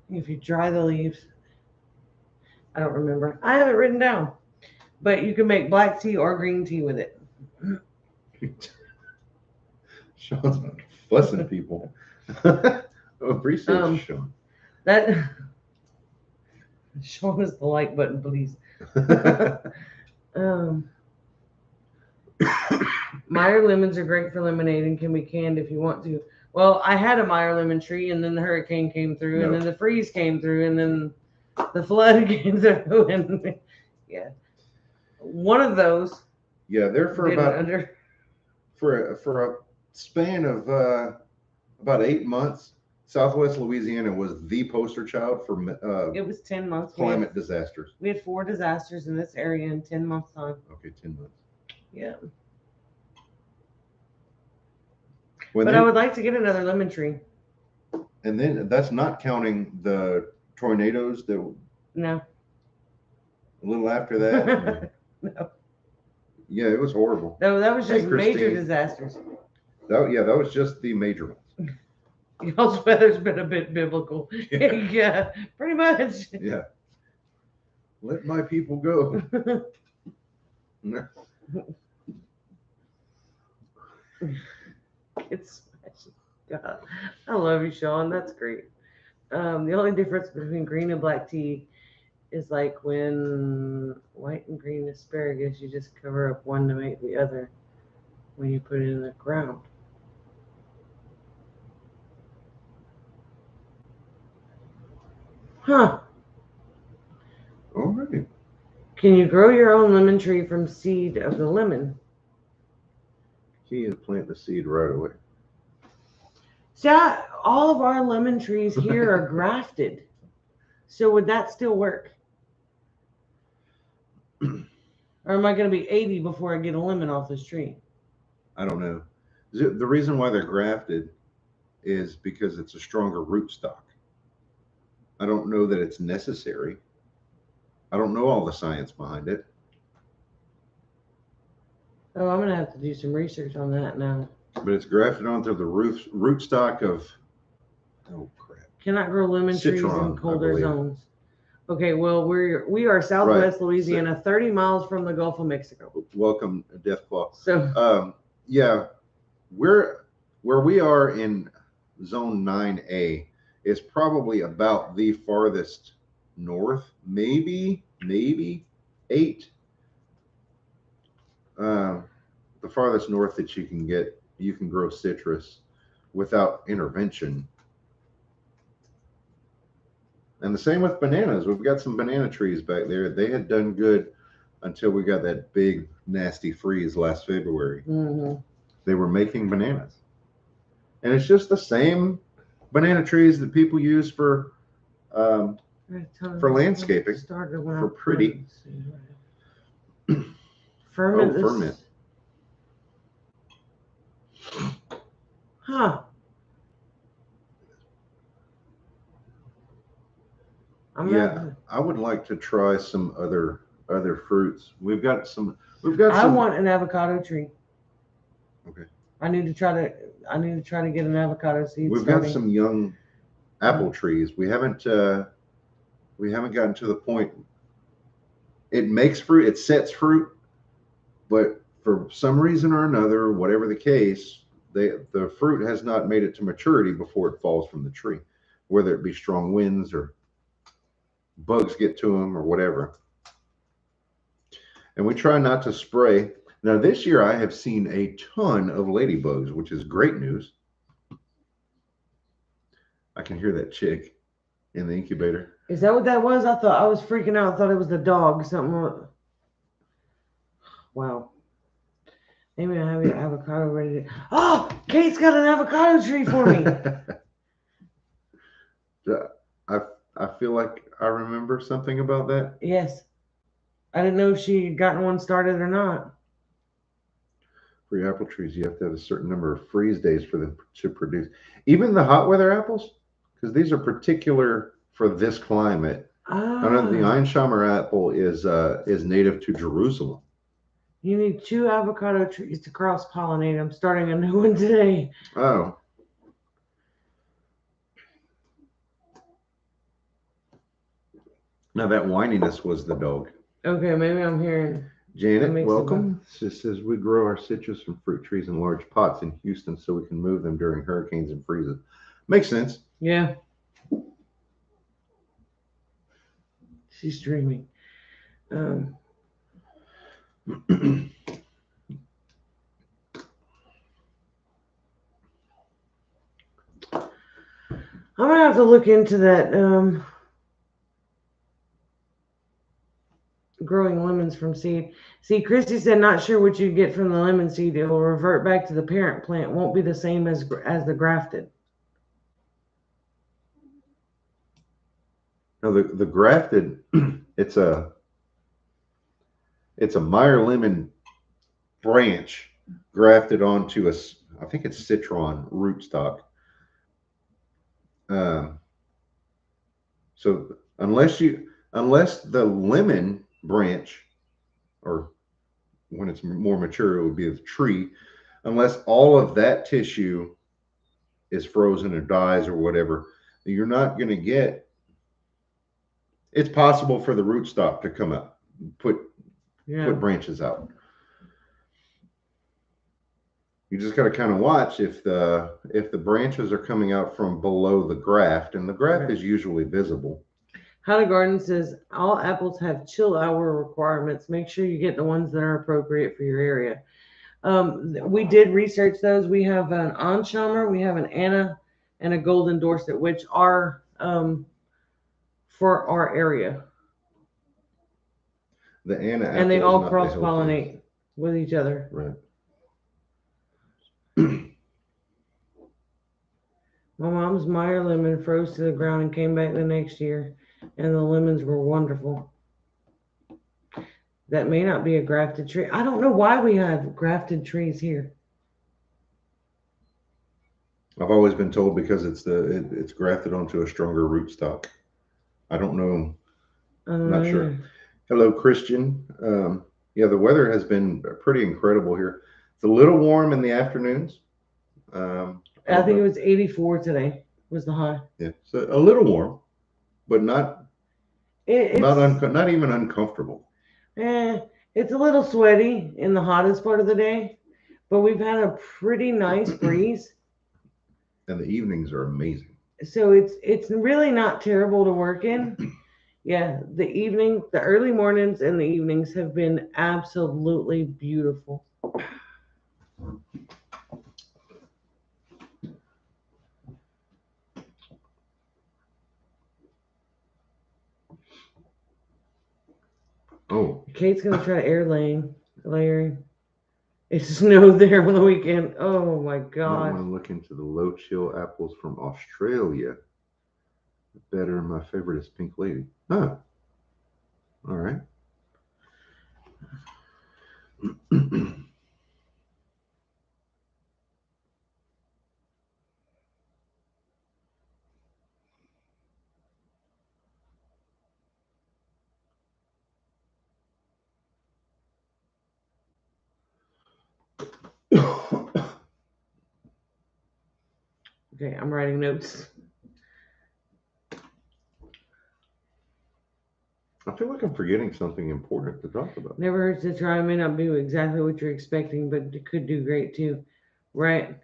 Speaker 2: if you dry the leaves, I don't remember. I have it written down, but you can make black tea or green tea with it.
Speaker 1: Sean's fussing people. Appreciate you, Sean.
Speaker 2: That Sean is the like button, please. Meyer lemons are great for lemonade and can be canned if you want to. Well, I had a Meyer lemon tree, and then the hurricane came through, and then the freeze came through, and then the flood came through, and yeah, one of those.
Speaker 1: Yeah, they're for for a span of about 8 months. Southwest Louisiana was the poster child for
Speaker 2: it was 10 months
Speaker 1: climate disasters.
Speaker 2: We had 4 disasters in this area in 10 months time.
Speaker 1: Okay, 10 months.
Speaker 2: Yeah. But I would like to get another lemon tree.
Speaker 1: And then that's not counting the tornadoes that.
Speaker 2: No.
Speaker 1: A little after that.
Speaker 2: No.
Speaker 1: Yeah, it was horrible.
Speaker 2: No, that was just major disasters.
Speaker 1: That was just the major ones.
Speaker 2: Y'all's weather's been a bit biblical. Yeah, pretty much.
Speaker 1: Yeah. Let my people go.
Speaker 2: It's God. I love you, Sean. That's great. The only difference between green and black tea is like when white and green asparagus, you just cover up one to make the other when you put it in the ground. Huh.
Speaker 1: All right.
Speaker 2: Can you grow your own lemon tree from seed of the lemon?
Speaker 1: Key is plant the seed right away.
Speaker 2: all of our lemon trees here are grafted. So would that still work? Or am I going to be 80 before I get a lemon off this tree?
Speaker 1: I don't know. The reason why they're grafted is because it's a stronger rootstock. I don't know that it's necessary. I don't know all the science behind it.
Speaker 2: Oh, I'm going to have to do some research on that now.
Speaker 1: But it's grafted onto the rootstock of, oh crap.
Speaker 2: Cannot grow lemon trees
Speaker 1: Citron,
Speaker 2: in colder
Speaker 1: I believe.
Speaker 2: zones. Okay, well, we are southwest
Speaker 1: Right.
Speaker 2: Louisiana, 30 miles from the Gulf of Mexico.
Speaker 1: Welcome, Deathclaw.
Speaker 2: So,
Speaker 1: yeah, where we are in zone 9A is probably about the farthest north, maybe 8. The farthest north that you can grow citrus without intervention. And the same with bananas. We've got some banana trees back there. They had done good until we got that big, nasty freeze last February.
Speaker 2: mm-hmm.
Speaker 1: They were making bananas. And it's just the same banana trees that people use for landscaping, for pretty.
Speaker 2: Ferment.
Speaker 1: Oh, ferment.
Speaker 2: Huh.
Speaker 1: I would like to try some other fruits. We've got some.
Speaker 2: I want an avocado tree.
Speaker 1: Okay.
Speaker 2: I need to try to get an avocado seed.
Speaker 1: We've got some young apple trees. We haven't gotten to the point. It makes fruit. It sets fruit, but for some reason or another, whatever the case, the fruit has not made it to maturity before it falls from the tree, whether it be strong winds or bugs get to them or whatever. And we try not to spray. Now this year I have seen a ton of ladybugs, which is great news. I can hear that chick in the incubator.
Speaker 2: Is that what that was? I thought I was freaking out. I thought it was the dog. Something. Wow. Maybe I have your avocado ready to. Oh, Kate's got an avocado tree for me.
Speaker 1: I feel like I remember something about that.
Speaker 2: Yes. I didn't know if she had gotten one started or not.
Speaker 1: For your apple trees, you have to have a certain number of freeze days for them to produce. Even the hot weather apples, because these are particular for this climate. I know the Einsheimer apple is native to Jerusalem.
Speaker 2: You need 2 avocado trees to cross pollinate. I'm starting a new one today.
Speaker 1: Oh. Now that whininess was the dog.
Speaker 2: Okay, maybe I'm hearing.
Speaker 1: Janet, welcome. She says we grow our citrus and fruit trees in large pots in Houston so we can move them during hurricanes and freezes. Makes sense.
Speaker 2: Yeah. She's dreaming. I'm gonna have to look into that. Growing lemons from seed. See, Christy said, not sure what you get from the lemon seed. It will revert back to the parent plant. Won't be the same as the grafted.
Speaker 1: No, the grafted, it's a Meyer lemon branch grafted onto I think it's citron rootstock. So unless the lemon branch, or when it's more mature, it would be the tree, unless all of that tissue is frozen or dies or whatever, you're not going to get. It's possible for the rootstock to come up, put branches out. You just got to kind of watch if the branches are coming out from below the graft, and the graft is usually visible.
Speaker 2: How to Garden says, all apples have chill hour requirements. Make sure you get the ones that are appropriate for your area. We did research those. We have an Einsheimer, we have an Anna, and a Golden Dorset, which are for our area.
Speaker 1: The Anna apple,
Speaker 2: and they all cross-pollinate with each other.
Speaker 1: Right.
Speaker 2: My mom's Meyer lemon froze to the ground and came back the next year, and the lemons were wonderful. That may not be a grafted tree. I don't know why we have grafted trees here.
Speaker 1: I've always been told because it's grafted onto a stronger rootstock. I don't know.
Speaker 2: I don't
Speaker 1: I'm
Speaker 2: know
Speaker 1: not sure.
Speaker 2: either.
Speaker 1: Hello, Christian. Yeah, the weather has been pretty incredible here. It's a little warm in the afternoons. I
Speaker 2: I
Speaker 1: don't
Speaker 2: think it
Speaker 1: know.
Speaker 2: was 84 today was the high.
Speaker 1: Yeah, so a little warm, but not
Speaker 2: It,
Speaker 1: not
Speaker 2: it's
Speaker 1: not even uncomfortable.
Speaker 2: eh, it's a little sweaty in the hottest part of the day, but we've had a pretty nice breeze.
Speaker 1: And the evenings are amazing.
Speaker 2: So it's really not terrible to work in. Yeah, the early mornings and the evenings have been absolutely beautiful.
Speaker 1: Oh,
Speaker 2: Kate's gonna try to layering. It snowed there on the weekend. Oh my
Speaker 1: might want
Speaker 2: god.
Speaker 1: to look into the low chill apples from Australia. Better, my favorite is Pink Lady. Huh. All right.
Speaker 2: Okay, I'm writing notes.
Speaker 1: I feel like I'm forgetting something important to talk about.
Speaker 2: Never hurts to try. It may not be exactly what you're expecting, but it could do great too. Right.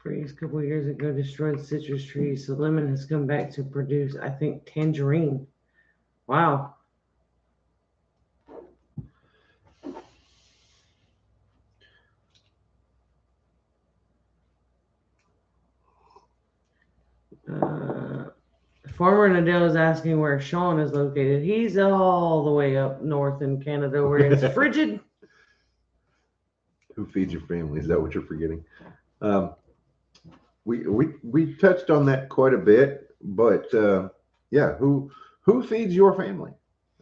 Speaker 2: Freeze a couple of years ago destroyed citrus trees, so lemon has come back to produce, I think, tangerine. Wow. Uh, Farmer Nadell is asking where Sean is located. He's all the way up north in Canada where it's frigid.
Speaker 1: Who feeds your family? Is that what you're forgetting? Um, we touched on that quite a bit, but yeah, who feeds your family,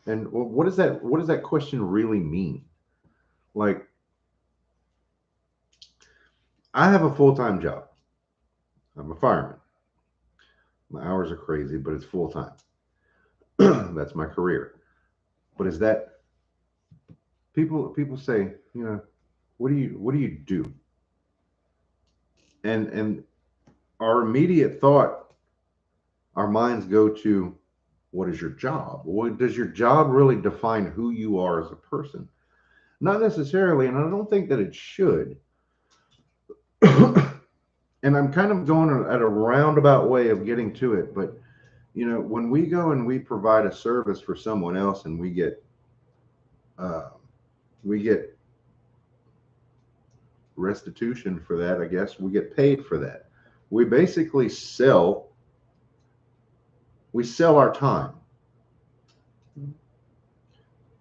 Speaker 1: and what does that question really mean? Like, I have a full time job. I'm a fireman. My hours are crazy, but it's full time. That's my career. But is that people say, what do you do? And our immediate thought, our minds go to, what is your job? What does your job really define who you are as a person? Not necessarily, and I don't think that it should. And I'm kind of going at a roundabout way of getting to it, but when we go and we provide a service for someone else and uh, we get restitution for that, I guess we get paid for that. We basically sell our time.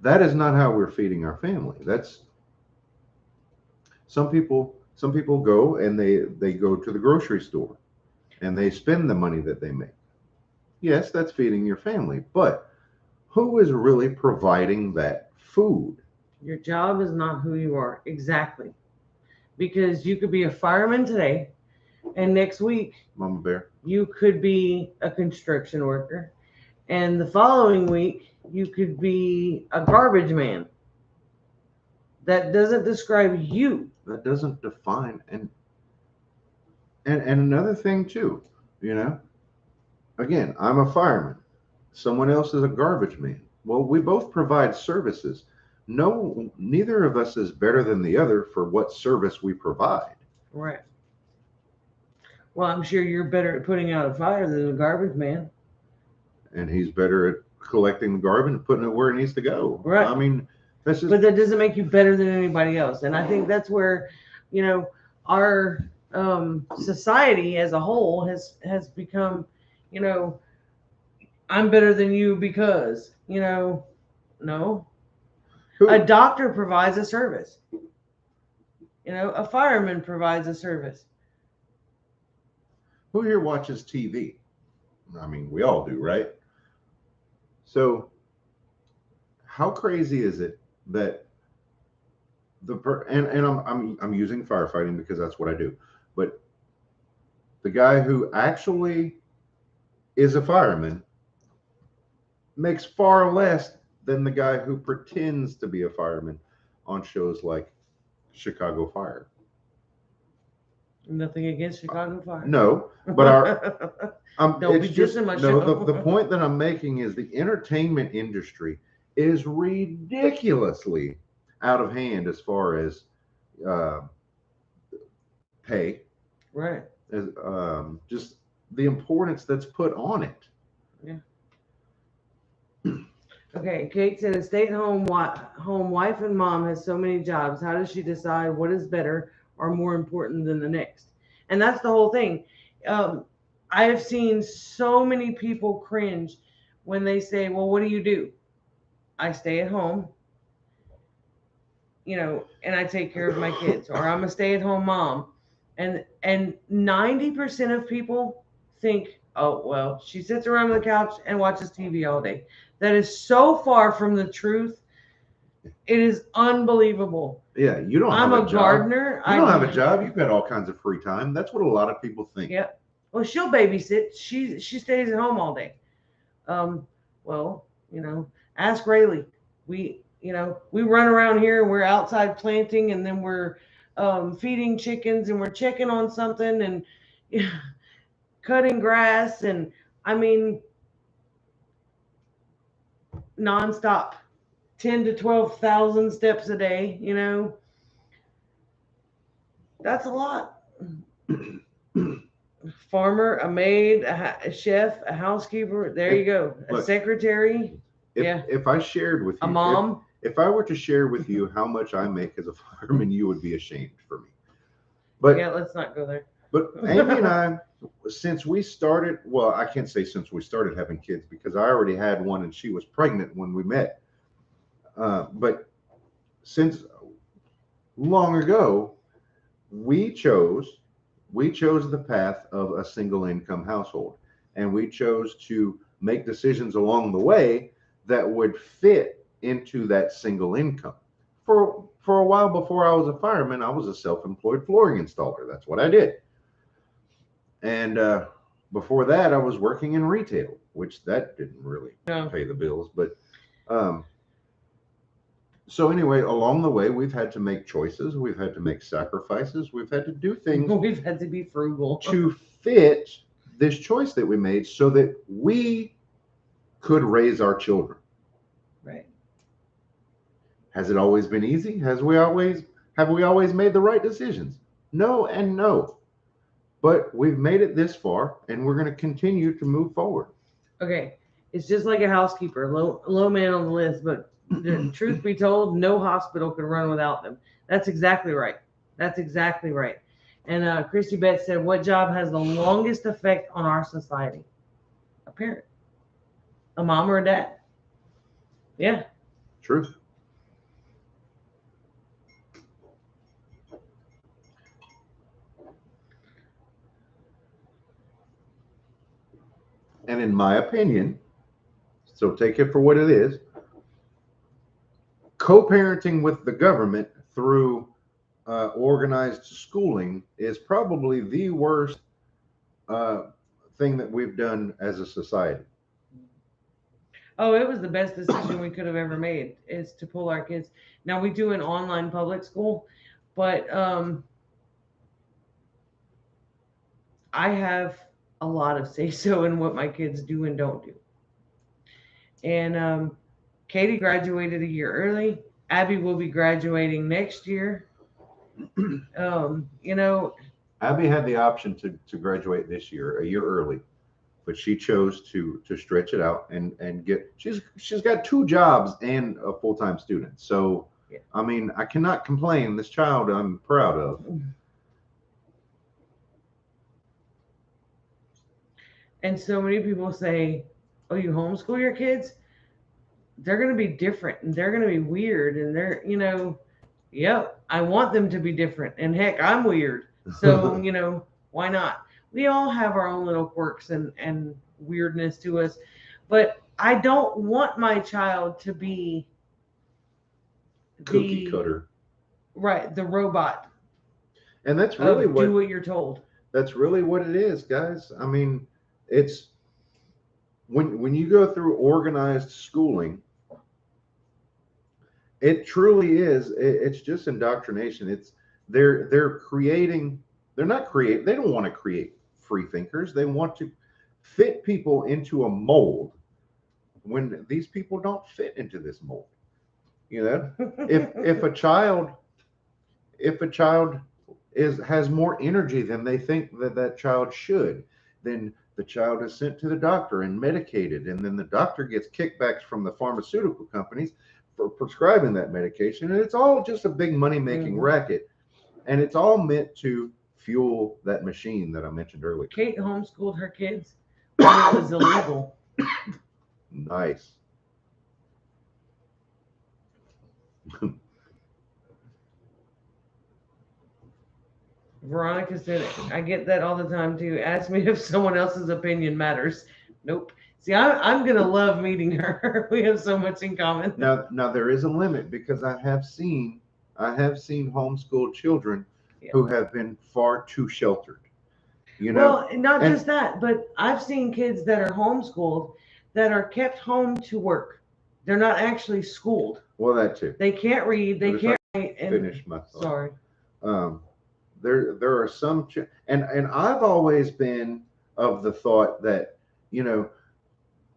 Speaker 1: That is not how we're feeding our family. That's some people go and they go to the grocery store and they spend the money that they make. Yes, that's feeding your family, but who is really providing that food?
Speaker 2: Your job is not who you are. Exactly. Because you could be a fireman today, and next week
Speaker 1: Mama Bear.
Speaker 2: you could be a construction worker, and the following week you could be a garbage man. That doesn't describe you.
Speaker 1: That doesn't define. And another thing too, you know, again, I'm a fireman. Someone else is a garbage man. Well, we both provide services. No, neither of us is better than the other for what service we provide.
Speaker 2: Right. Well, I'm sure you're better at putting out a fire than a garbage man.
Speaker 1: And he's better at collecting the garbage and putting it where it needs to go.
Speaker 2: Right.
Speaker 1: I mean, that's just
Speaker 2: But that doesn't make you better than anybody else. And I think that's where, our society as a whole has become, I'm better than you because. No.
Speaker 1: Who,
Speaker 2: A doctor provides a service. A fireman provides a service.
Speaker 1: who here watches TV? I mean, we all do, right? So how crazy is it that and I'm using firefighting because that's what I do, but the guy who actually is a fireman makes far less than the guy who pretends to be a fireman on shows like Chicago Fire.
Speaker 2: Nothing against Chicago Fire.
Speaker 1: No, but
Speaker 2: Don't be dissing my show.
Speaker 1: The point that I'm making is the entertainment industry is ridiculously out of hand as far as uh, pay,
Speaker 2: Right.
Speaker 1: as just the importance that's put on it.
Speaker 2: Yeah. Okay, Kate said a stay-at-home wife and mom has so many jobs. How does she decide what is better or more important than the next? And that's the whole thing. I have seen so many people cringe when they say, well, what do you do? I stay at home, and I take care of my kids, or I'm a stay-at-home mom. And 90% of people think, oh, well, she sits around on the couch and watches TV all day. That is so far from the truth. It is unbelievable.
Speaker 1: Yeah, you don't
Speaker 2: I'm
Speaker 1: have
Speaker 2: a
Speaker 1: job.
Speaker 2: gardener.
Speaker 1: You don't have a job. You've got all kinds of free time. That's what a lot of people think.
Speaker 2: Yeah. Well, she'll babysit. She stays at home all day. Well, ask Rayleigh. We run around here and we're outside planting, and then we're feeding chickens, and we're checking on something, and cutting grass, and I mean, nonstop, 10 to 12,000 steps a day. That's a lot. Farmer, a maid, a chef, a housekeeper. There you go. A secretary.
Speaker 1: If I shared with you,
Speaker 2: a mom.
Speaker 1: If I were to share with you how much I make as a fireman, you would be ashamed for me. But
Speaker 2: yeah, let's not go there.
Speaker 1: But Amy and I, since we started, well, I can't say since we started having kids because I already had one and she was pregnant when we met. But since long ago, we chose the path of a single income household, and we chose to make decisions along the way that would fit into that single income. For a while before I was a fireman, I was a self-employed flooring installer. That's what I did. And before that, I was working in retail, which that didn't really pay the bills. But so anyway, along the way, we've had to make choices. We've had to make sacrifices. We've had to do things.
Speaker 2: We've had to be frugal
Speaker 1: to fit this choice that we made so that we could raise our children.
Speaker 2: Right.
Speaker 1: Has it always been easy? Have we always made the right decisions? No and no. But we've made it this far, and we're going to continue to move forward.
Speaker 2: Okay. It's just like a housekeeper, low man on the list, but the truth be told, no hospital could run without them. That's exactly right. And Christy Betts said, what job has the longest effect on our society? A parent. A mom or a dad. Yeah.
Speaker 1: Truth. And in my opinion, so take it for what it is, co-parenting with the government through organized schooling is probably the worst thing that we've done as a society.
Speaker 2: Oh, it was the best decision we could have ever made, is to pull our kids. Now we do an online public school, but I have a lot of say-so in what my kids do and don't do. And Katie graduated a year early. Abby will be graduating next year.
Speaker 1: Abby had the option to graduate this year, a year early, but she chose to stretch it out and get. She's got 2 jobs and a full-time student. So, yeah. I mean, I cannot complain. This child I'm proud of.
Speaker 2: And so many people say, oh, you homeschool your kids? they're going to be different and they're going to be weird and they're, yep, I want them to be different. And heck, I'm weird. So, why not? We all have our own little quirks and weirdness to us. But I don't want my child to be
Speaker 1: Cookie
Speaker 2: the
Speaker 1: cutter.
Speaker 2: right, the robot.
Speaker 1: And that's really
Speaker 2: do what you're told.
Speaker 1: That's really what it is, guys. I mean, it's when you go through organized schooling, it truly is. It's just indoctrination. They're creating. They're not create. They don't want to create free thinkers. They want to fit people into a mold when these people don't fit into this mold. If a child has more energy than they think that child should, then the child is sent to the doctor and medicated, and then the doctor gets kickbacks from the pharmaceutical companies for prescribing that medication, and it's all just a big money-making racket, and it's all meant to fuel that machine that I mentioned earlier.
Speaker 2: Kate homeschooled her kids when it was illegal.
Speaker 1: Nice.
Speaker 2: Veronica said, I get that all the time too. Ask me if someone else's opinion matters. Nope. See, I'm gonna love meeting her. We have so much in common.
Speaker 1: Now there is a limit, because I have seen homeschooled children who have been far too sheltered.
Speaker 2: Well, not just that, but I've seen kids that are homeschooled that are kept home to work. They're not actually schooled.
Speaker 1: Well, that too.
Speaker 2: They can't read. They can't write.
Speaker 1: Finish my thought.
Speaker 2: Sorry.
Speaker 1: There are some, and I've always been of the thought that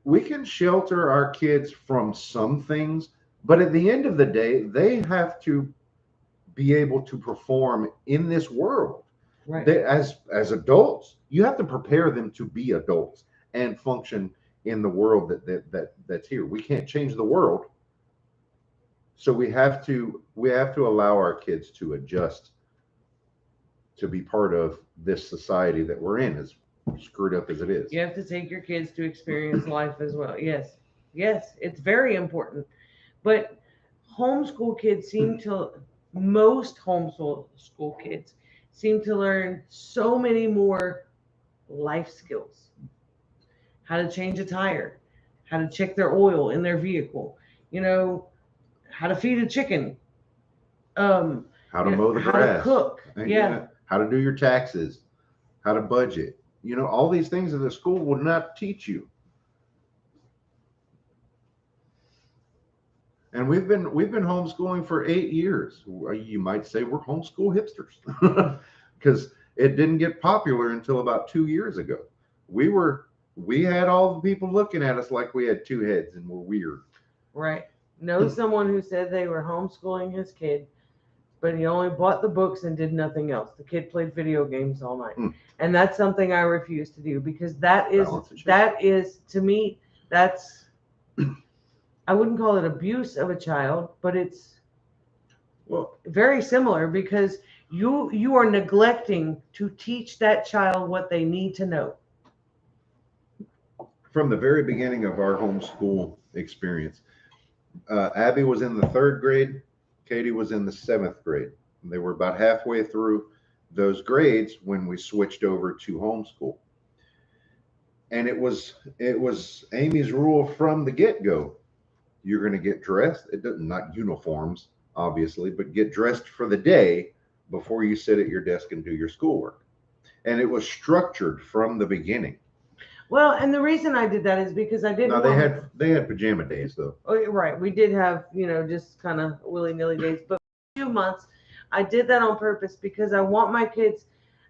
Speaker 1: we can shelter our kids from some things, but at the end of the day, they have to be able to perform in this world.
Speaker 2: Right.
Speaker 1: As adults, you have to prepare them to be adults and function in the world that's here. We can't change the world, so we have to allow our kids to adjust to be part of this society that we're in, as screwed up as it is.
Speaker 2: You have to take your kids to experience life as well. Yes, it's very important. But homeschool kids most homeschool kids seem to learn so many more life skills. How to change a tire, how to check their oil in their vehicle, how to feed a chicken,
Speaker 1: how to mow the grass,
Speaker 2: how to cook,
Speaker 1: how to do your taxes, how to budget. All these things that the school will not teach you. And we've been homeschooling for 8 years. You might say we're homeschool hipsters, because it didn't get popular until about 2 years ago. We had all the people looking at us like we had two heads and we're weird.
Speaker 2: Right. Know someone who said they were homeschooling his kid, but he only bought the books and did nothing else. The kid played video games all night. And that's something I refuse to do, because that is to me, that's, I wouldn't call it abuse of a child, but it's very similar, because you are neglecting to teach that child what they need to know.
Speaker 1: From the very beginning of our homeschool experience, Abby was in the 3rd grade. Katie was in the 7th grade. They were about halfway through those grades when we switched over to homeschool. And it was Amy's rule from the get-go. You're going to get dressed. It doesn't, not uniforms, obviously, but get dressed for the day before you sit at your desk and do your schoolwork. And it was structured from the beginning.
Speaker 2: Well, and the reason I did that is because I didn't.
Speaker 1: No, they had pajama days though.
Speaker 2: Oh, right. We did have, just kind of willy-nilly days, but for a few months, I did that on purpose, because I wanted my kids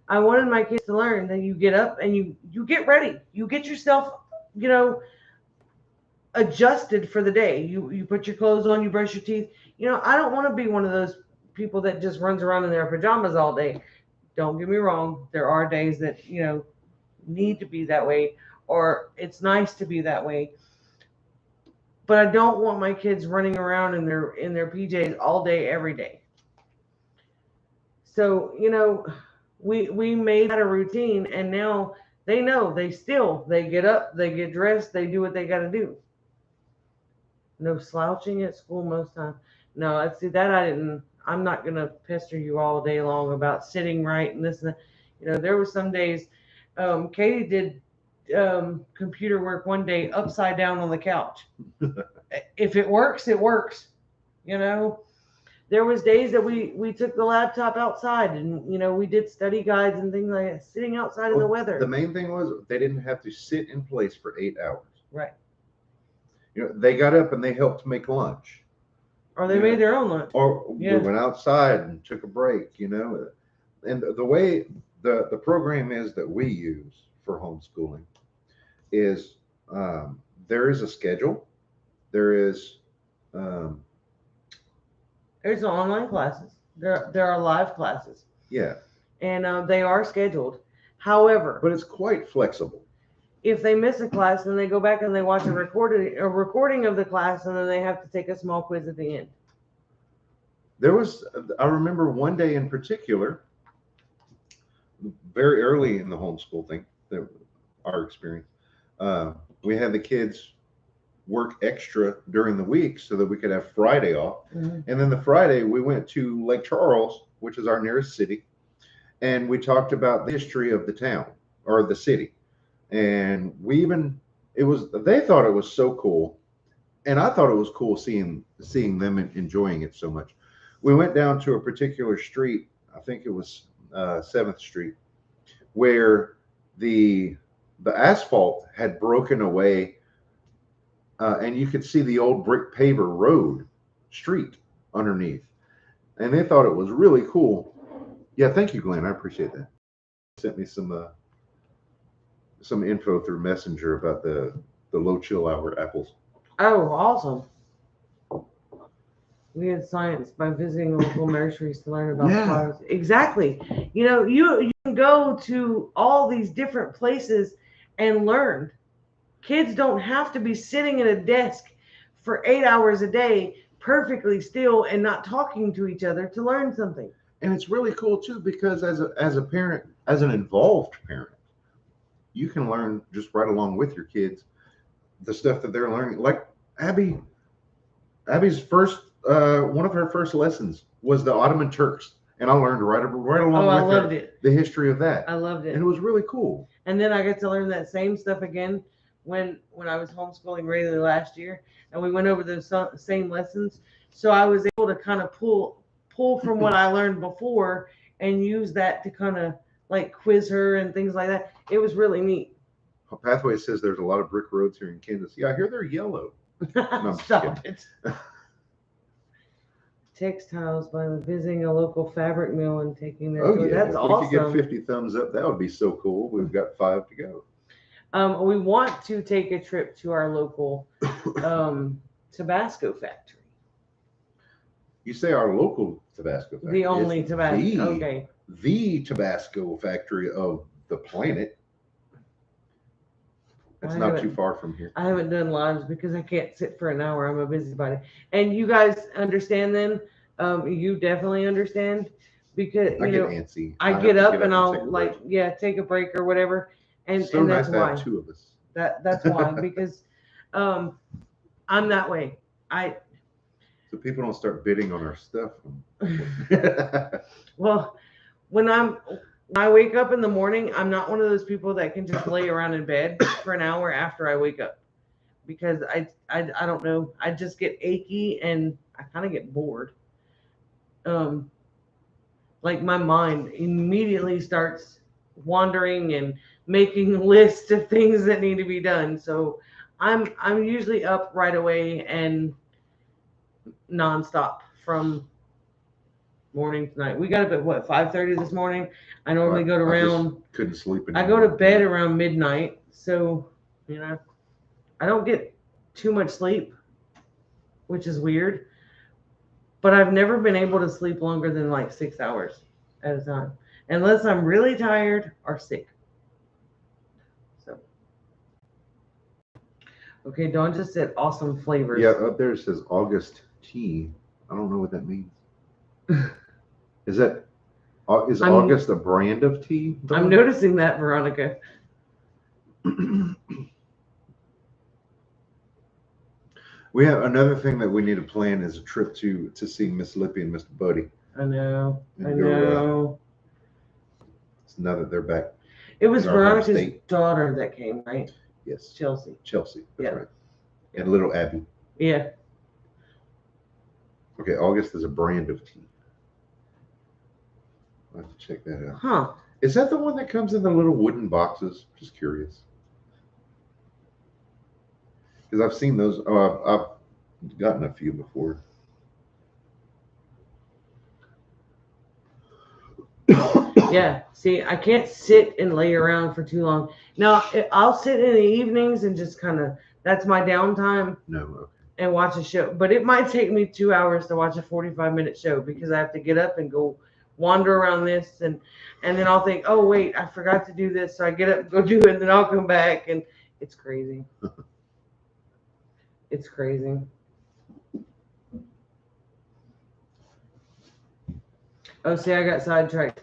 Speaker 2: to learn that you get up and you get ready, you get yourself, adjusted for the day. You put your clothes on, you brush your teeth. I don't want to be one of those people that just runs around in their pajamas all day. Don't get me wrong. There are days that, need to be that way, or it's nice to be that way. But I don't want my kids running around in their PJs all day, every day. So, we made that a routine, and now they know they get up, they get dressed, they do what they got to do. No slouching at school most time. No, I see that I didn't. I'm not gonna pester you all day long about sitting right and this and that. There were some days. Katie did computer work one day upside down on the couch. If it works, it works. You know, there was days that we took the laptop outside and we did study guides and things like that, sitting outside in the weather.
Speaker 1: The main thing was they didn't have to sit in place for 8 hours.
Speaker 2: Right.
Speaker 1: They got up and they helped make lunch.
Speaker 2: Or they made their own lunch.
Speaker 1: Or we went outside and took a break, And the way the program is that we use for homeschooling is there is a schedule. There's
Speaker 2: online classes. There are live classes.
Speaker 1: Yeah.
Speaker 2: And they are scheduled. However,
Speaker 1: but it's quite flexible.
Speaker 2: If they miss a class, then they go back and they watch a recording of the class, and then they have to take a small quiz at the end.
Speaker 1: I remember one day in particular, very early in the homeschool thing, our experience, we had the kids work extra during the week so that we could have Friday off. Mm-hmm. And then the Friday we went to Lake Charles, which is our nearest city, and we talked about the history of the town or the city. And they thought it was so cool. And I thought it was cool seeing them enjoying it so much. We went down to a particular street, I think it was 7th Street, where the asphalt had broken away, and you could see the old brick paver road street underneath. And they thought it was really cool. Yeah, thank you, Glenn. I appreciate that. Sent me some info through Messenger about the low chill hour apples.
Speaker 2: Oh, awesome. We had science by visiting local nurseries to learn about flowers. Exactly. You can go to all these different places and learn. Kids don't have to be sitting at a desk for 8 hours a day perfectly still and not talking to each other to learn something.
Speaker 1: And it's really cool too, because as a parent, as an involved parent, you can learn just right along with your kids the stuff that they're learning. Like Abby's first one of her first lessons was the Ottoman Turks, and I learned right along with her the history of that.
Speaker 2: I loved it,
Speaker 1: and it was really cool.
Speaker 2: And then I got to learn that same stuff again when I was homeschooling Rayleigh last year, and we went over those same lessons. So I was able to kind of pull from what I learned before and use that to kind of like quiz her and things like that. It was really neat.
Speaker 1: Pathway says there's a lot of brick roads here in Kansas. Yeah, I hear they're yellow. No,
Speaker 2: stop it. Textiles by visiting a local fabric mill and taking their food. That's awesome.
Speaker 1: If we could get 50 thumbs up, that would be so cool. We've got 5 to go.
Speaker 2: We want to take a trip to our local Tabasco factory.
Speaker 1: You say our local Tabasco factory?
Speaker 2: The only Tabasco. Okay.
Speaker 1: The Tabasco factory of the planet. It's not too far from here.
Speaker 2: I haven't done lives because I can't sit for an hour. I'm a busybody. And you guys understand then? You definitely understand, because
Speaker 1: I get antsy.
Speaker 2: I get up and I'll take a break or whatever. And
Speaker 1: so
Speaker 2: and
Speaker 1: nice
Speaker 2: that's
Speaker 1: to
Speaker 2: why.
Speaker 1: have 2 of us.
Speaker 2: That's why, because I'm that way.
Speaker 1: So people don't start bidding on our stuff.
Speaker 2: Well, when I wake up in the morning, I'm not one of those people that can just lay around in bed for an hour after I wake up, because I don't know. I just get achy and I kind of get bored. Like my mind immediately starts wandering and making lists of things that need to be done. So I'm usually up right away and nonstop from morning to night. We got up at what, 5:30 this morning. I normally go to around.
Speaker 1: Couldn't sleep.
Speaker 2: I go to bed around midnight, so I don't get too much sleep, which is weird. But I've never been able to sleep longer than like 6 hours at a time, unless I'm really tired or sick. So, okay, Dawn just said awesome flavors.
Speaker 1: Yeah, up there it says August tea. I don't know what that means. Is August a brand of tea?
Speaker 2: I'm noticing that, Veronica.
Speaker 1: We have another thing that we need to plan is a trip to see Miss Lippy and Mr. Buddy.
Speaker 2: I know.
Speaker 1: And
Speaker 2: I
Speaker 1: go,
Speaker 2: know.
Speaker 1: Now that they're back.
Speaker 2: It was
Speaker 1: in our home
Speaker 2: Veronica's
Speaker 1: state.
Speaker 2: daughter that came, right?
Speaker 1: Yes.
Speaker 2: Chelsea.
Speaker 1: Chelsea. That's
Speaker 2: Yeah.
Speaker 1: right. And little Abby.
Speaker 2: Yeah.
Speaker 1: Okay, August is a brand of tea. I'll have to check that out.
Speaker 2: Huh.
Speaker 1: Is that the one that comes in the little wooden boxes? Just curious. Because I've seen those. I've gotten a few before.
Speaker 2: Yeah. See, I can't sit and lay around for too long. Now, I'll sit in the evenings and just kind of, that's my downtime.
Speaker 1: No. Okay.
Speaker 2: And watch a show. But it might take me 2 hours to watch a 45-minute show because I have to get up and go wander around this and then I'll think, oh wait, I forgot to do this. So I get up and go do it and then I'll come back and it's crazy. It's crazy. Oh, see, I got sidetracked.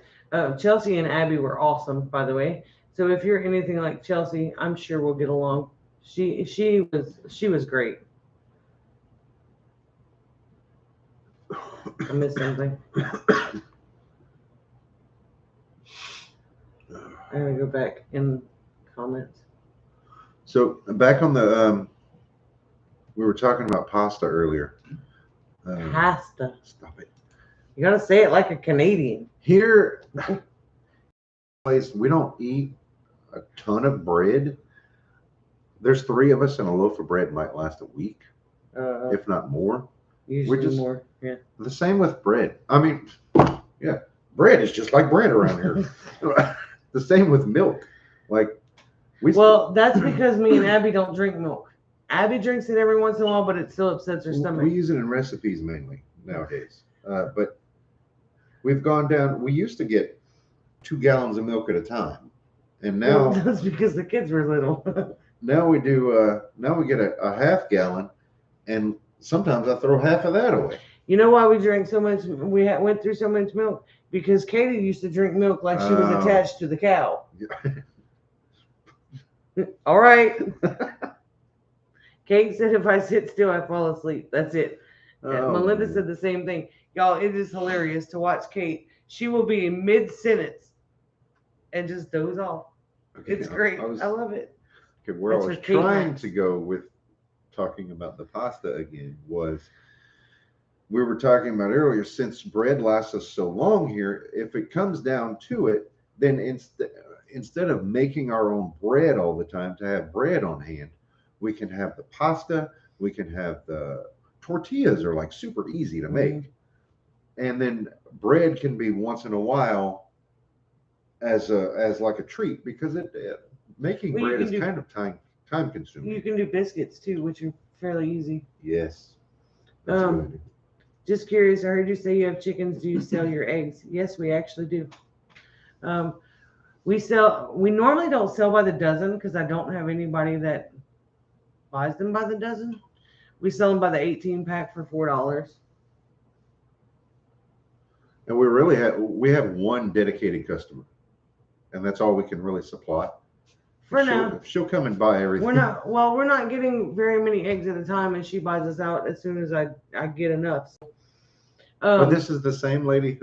Speaker 2: Chelsea and Abby were awesome, by the way. So if you're anything like Chelsea, I'm sure we'll get along. She was great. I missed something. I gotta go back in comments.
Speaker 1: So back on the, we were talking about pasta earlier.
Speaker 2: Pasta.
Speaker 1: Stop it.
Speaker 2: You gotta say it like a Canadian.
Speaker 1: Here, place we don't eat a ton of bread. There's 3 of us, and a loaf of bread might last a week, if not more.
Speaker 2: Usually more. Yeah.
Speaker 1: The same with bread. I mean, yeah, bread is just like bread around here. The same with milk. Like
Speaker 2: well, that's because me and Abby don't drink milk. Abby drinks it every once in a while, but it still upsets her stomach.
Speaker 1: We use it in recipes mainly nowadays. But we've gone down. We used to get 2 gallons of milk at a time, and now
Speaker 2: that's because the kids were little.
Speaker 1: now we do. Now we get a half gallon, and sometimes I throw half of that away.
Speaker 2: You know why we drank so much? We went through so much milk because Katie used to drink milk like she was attached to the cow. All right. Kate said if I sit still, I fall asleep. That's it. Melinda said the same thing. Y'all, it is hilarious to watch Kate. She will be in mid-sentence and just doze off. Okay, it's great. I love it.
Speaker 1: Okay, where I was trying to go with talking about the pasta again was we were talking about earlier, since bread lasts us so long here, if it comes down to it, then instead of making our own bread all the time to have bread on hand, we can have the pasta, we can have the tortillas are like super easy to make. And then bread can be once in a while as like a treat because making bread is kind of time consuming.
Speaker 2: You can do biscuits too, which are fairly easy.
Speaker 1: Yes.
Speaker 2: Just curious, I heard you say you have chickens. Do you sell your eggs? Yes, we actually do. We normally don't sell by the dozen because I don't have anybody that buys them by the dozen. We sell them by the 18-pack for $4.
Speaker 1: And we have one dedicated customer, and that's all we can really supply.
Speaker 2: For now,
Speaker 1: she'll come and buy everything.
Speaker 2: We're not getting very many eggs at a time, and she buys us out as soon as I get enough.
Speaker 1: But this is the same lady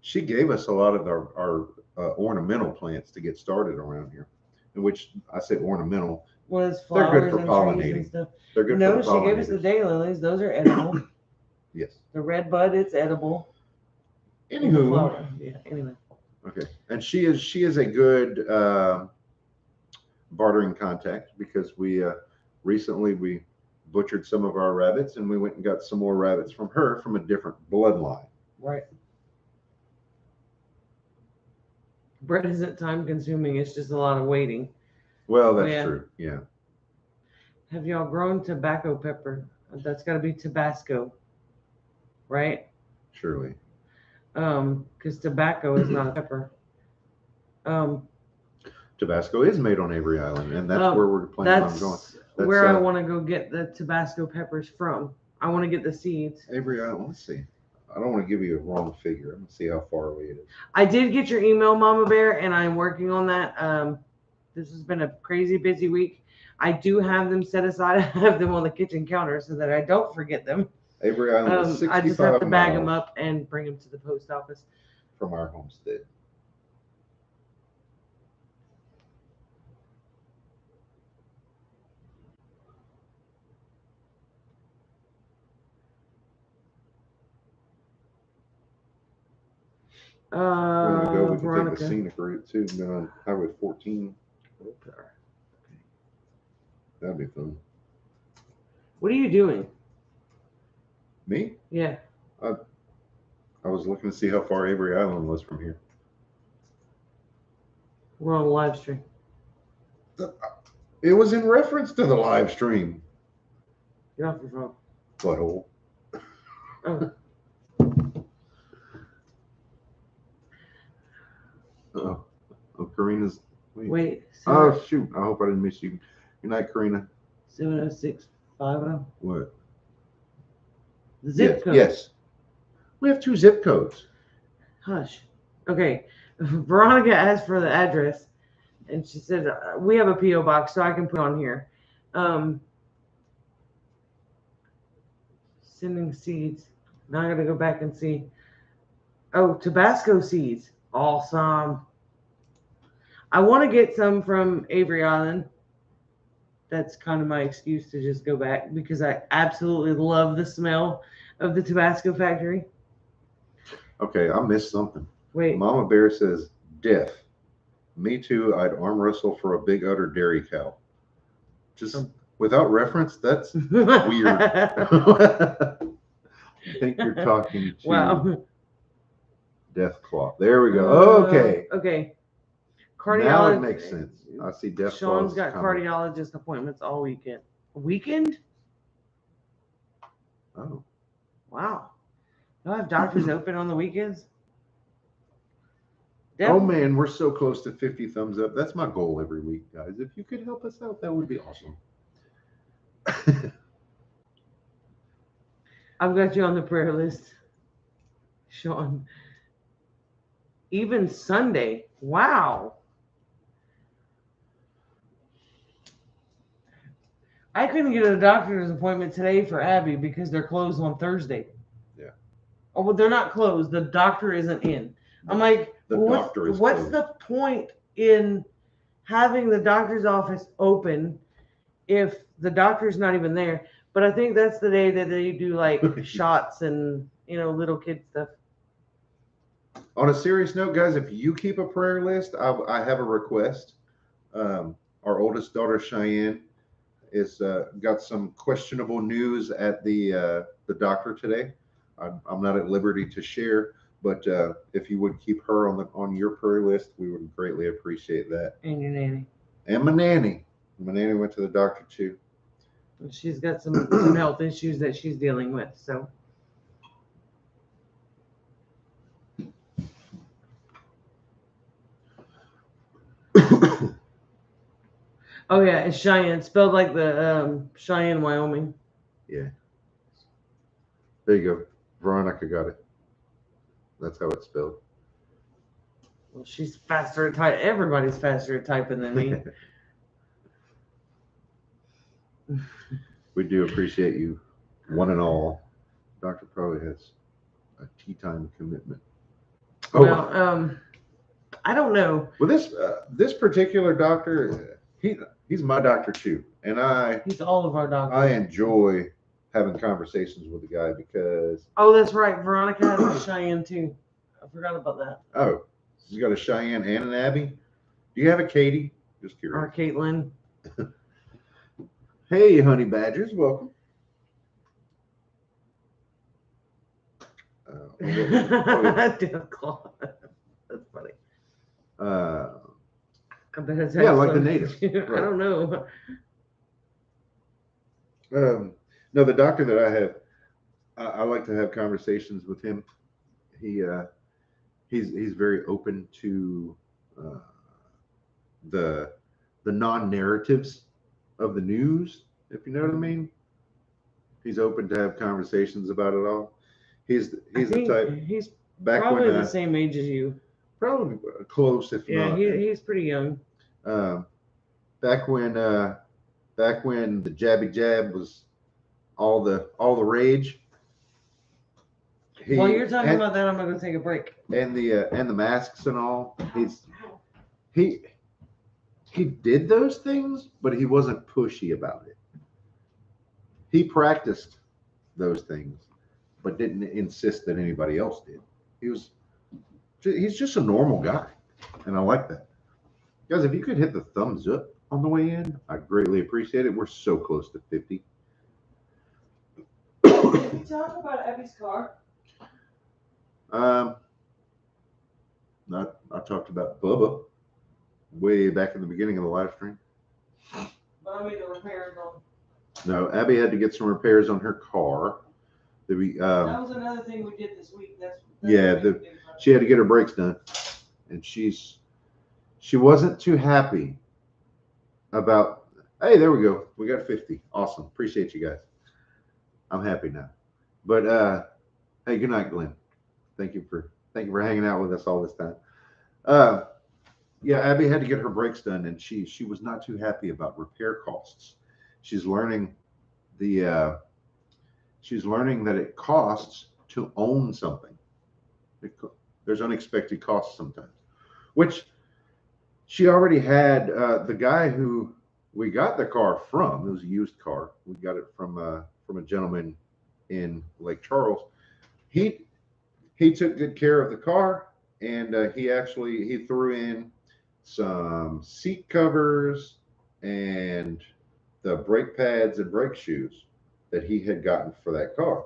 Speaker 1: she gave us a lot of our ornamental plants to get started around here, in which I say ornamental.
Speaker 2: Was flowers
Speaker 1: they're good for
Speaker 2: and
Speaker 1: pollinating.
Speaker 2: Trees and stuff.
Speaker 1: They're good
Speaker 2: no,
Speaker 1: for the
Speaker 2: she gave us the daylilies. Those are edible.
Speaker 1: Yes.
Speaker 2: The red bud, it's edible.
Speaker 1: Anywho.
Speaker 2: Yeah. Anyway.
Speaker 1: Okay, and she is a good bartering contact because we recently butchered some of our rabbits and we went and got some more rabbits from her from a different bloodline.
Speaker 2: Right. Bread isn't time consuming, it's just a lot of waiting.
Speaker 1: Well, that's true. Yeah.
Speaker 2: Have y'all grown tobacco pepper? That's got to be Tabasco, right?
Speaker 1: Surely.
Speaker 2: Because tobacco is not a pepper.
Speaker 1: Tabasco is made on Avery Island, and that's where we're planning on going. That's
Speaker 2: where I want to go get the Tabasco peppers from. I want to get the seeds.
Speaker 1: Avery Island. Let's see. I don't want to give you a wrong figure. I'm gonna see how far away it is.
Speaker 2: I did get your email, Mama Bear, and I'm working on that. This has been a crazy busy week. I do have them set aside. I have them on the kitchen counter so that I don't forget them.
Speaker 1: Avery Island is 65
Speaker 2: I just have to bag them
Speaker 1: miles
Speaker 2: up and bring them to the post office.
Speaker 1: from our homestead. When we go, we can take
Speaker 2: Veronica.
Speaker 1: the scenic route too, and go on Highway 14. That'd be fun.
Speaker 2: What are you doing?
Speaker 1: Me?
Speaker 2: Yeah.
Speaker 1: I was looking to see how far Avery Island was from here.
Speaker 2: We're on a live stream.
Speaker 1: It was in reference to the live stream.
Speaker 2: Get off your phone.
Speaker 1: Butthole.
Speaker 2: Oh.
Speaker 1: Oh, Karina's.
Speaker 2: Wait.
Speaker 1: Oh, shoot. I hope I didn't miss you. Good night, Karina.
Speaker 2: 70650.
Speaker 1: What?
Speaker 2: The zip code.
Speaker 1: Yes. We have 2 zip codes.
Speaker 2: Hush. Okay. Veronica asked for the address, and she said, we have a P.O. box, so I can put on here. Sending seeds. Now I got to go back and see. Oh, Tabasco seeds. Awesome. I want to get some from Avery Island. That's kind of my excuse to just go back because I absolutely love the smell of the Tabasco factory.
Speaker 1: Okay, I missed something.
Speaker 2: Wait.
Speaker 1: Mama Bear says, deaf. Me too. I'd arm wrestle for a big udder dairy cow. Just without reference, that's weird. I think you're talking to
Speaker 2: Wow.
Speaker 1: Death Claw. There we go. Okay.
Speaker 2: Okay.
Speaker 1: Cardiologist. Now it makes sense. I see Death Claw.
Speaker 2: Sean's got cardiologist appointments all weekend. A weekend?
Speaker 1: Oh.
Speaker 2: Wow. Do I have doctors open on the weekends?
Speaker 1: Oh man, we're so close to 50 thumbs up. That's my goal every week, guys. If you could help us out, that would be awesome.
Speaker 2: I've got you on the prayer list, Sean. Even Sunday. Wow. I couldn't get a doctor's appointment today for Abby because they're closed on Thursday.
Speaker 1: Yeah.
Speaker 2: Oh, well, they're not closed. The doctor isn't in. I'm like, what's the point in having the doctor's office open if the doctor's not even there? But I think that's the day that they do like shots and, little kid stuff.
Speaker 1: On a serious note, guys, if you keep a prayer list, I have a request. Our oldest daughter, Cheyenne, is got some questionable news at the doctor today. I'm not at liberty to share, but if you would keep her on your prayer list, we would greatly appreciate that.
Speaker 2: And your nanny.
Speaker 1: And my nanny. My nanny went to the doctor too.
Speaker 2: She's got some health issues that she's dealing with, so. Oh yeah, it's Cheyenne, spelled like the Cheyenne, Wyoming.
Speaker 1: Yeah. There you go. Veronica got it. That's how it's spelled.
Speaker 2: Well, she's faster at typing. Everybody's faster at typing than me.
Speaker 1: We do appreciate you, one and all. Doctor probably has a tea time commitment.
Speaker 2: Oh, well, I don't know.
Speaker 1: Well, this particular doctor, he's my doctor too, and
Speaker 2: he's all of our doctors.
Speaker 1: I enjoy having conversations with the guy because.
Speaker 2: Oh, that's right. Veronica has a Cheyenne too. I forgot about that.
Speaker 1: Oh, she's got a Cheyenne and an Abby. Do you have a Katie? Just curious.
Speaker 2: Or Caitlin.
Speaker 1: Hey, honey badgers, welcome.
Speaker 2: Death Claw. That's funny.
Speaker 1: Yeah, like the natives.
Speaker 2: Right. I don't know.
Speaker 1: No, the doctor that I have, I like to have conversations with him. He's very open to the non-narratives of the news, if you know what I mean. He's open to have conversations about it all. He's the type.
Speaker 2: He's
Speaker 1: back
Speaker 2: probably
Speaker 1: when,
Speaker 2: the same age as you.
Speaker 1: Probably close, if not.
Speaker 2: Yeah, he's pretty young.
Speaker 1: Back when back when the jabby jab was all the rage.
Speaker 2: While you're talking about that, I'm gonna go take a break.
Speaker 1: And the masks and all. He did those things, but he wasn't pushy about it. He practiced those things, but didn't insist that anybody else did. He's just a normal guy, and I like that. Guys, if you could hit the thumbs up on the way in, I greatly appreciate it. We're so close to 50.
Speaker 2: Did we talk about Abby's car?
Speaker 1: I talked about Bubba way back in the beginning of the live stream.
Speaker 2: But I mean the repairs on.
Speaker 1: No, Abby had to get some repairs on her car.
Speaker 2: That was another thing we did this week.
Speaker 1: She had to get her brakes done, and she wasn't too happy about. Hey, there we go. We got 50. Awesome. Appreciate you guys. I'm happy now. But hey, good night, Glenn. Thank you for hanging out with us all this time. Yeah, Abby had to get her brakes done, and she was not too happy about repair costs. She's learning that it costs to own something. There's unexpected costs sometimes, which she already had. The guy who we got the car from, it was a used car. We got it from a gentleman in Lake Charles. He took good care of the car, and he threw in some seat covers and the brake pads and brake shoes that he had gotten for that car.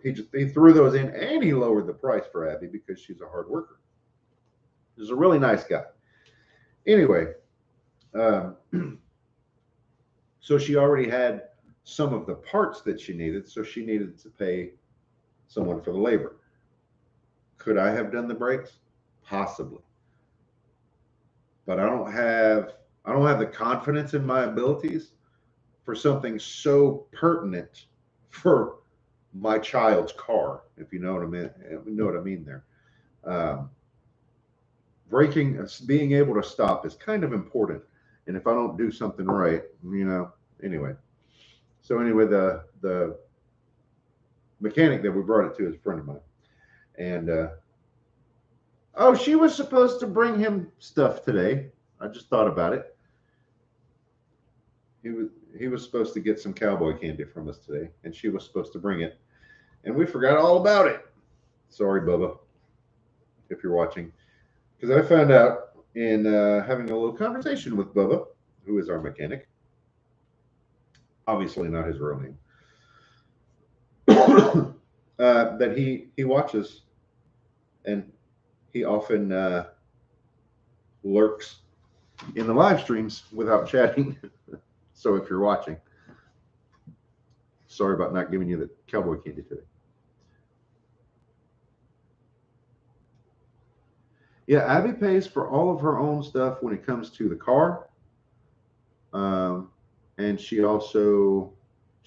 Speaker 1: he threw those in, and he lowered the price for Abby because she's a hard worker. He's a really nice guy. Anyway, so she already had some of the parts that she needed, so she needed to pay someone for the labor. Could I have done the brakes? Possibly. But I don't have the confidence in my abilities for something so pertinent for my child's car, if you know what I mean. You know what I mean there. Braking, being able to stop is kind of important. And if I don't do something right, anyway. So anyway, the mechanic that we brought it to is a friend of mine. And she was supposed to bring him stuff today. I just thought about it. He was supposed to get some cowboy candy from us today, and she was supposed to bring it, and we forgot all about it. Sorry, Bubba, if you're watching, because I found out in having a little conversation with Bubba, who is our mechanic. Obviously not his real name. That he watches, and he often lurks in the live streams without chatting. So if you're watching, sorry about not giving you the cowboy candy today. Yeah, Abby pays for all of her own stuff when it comes to the car. And she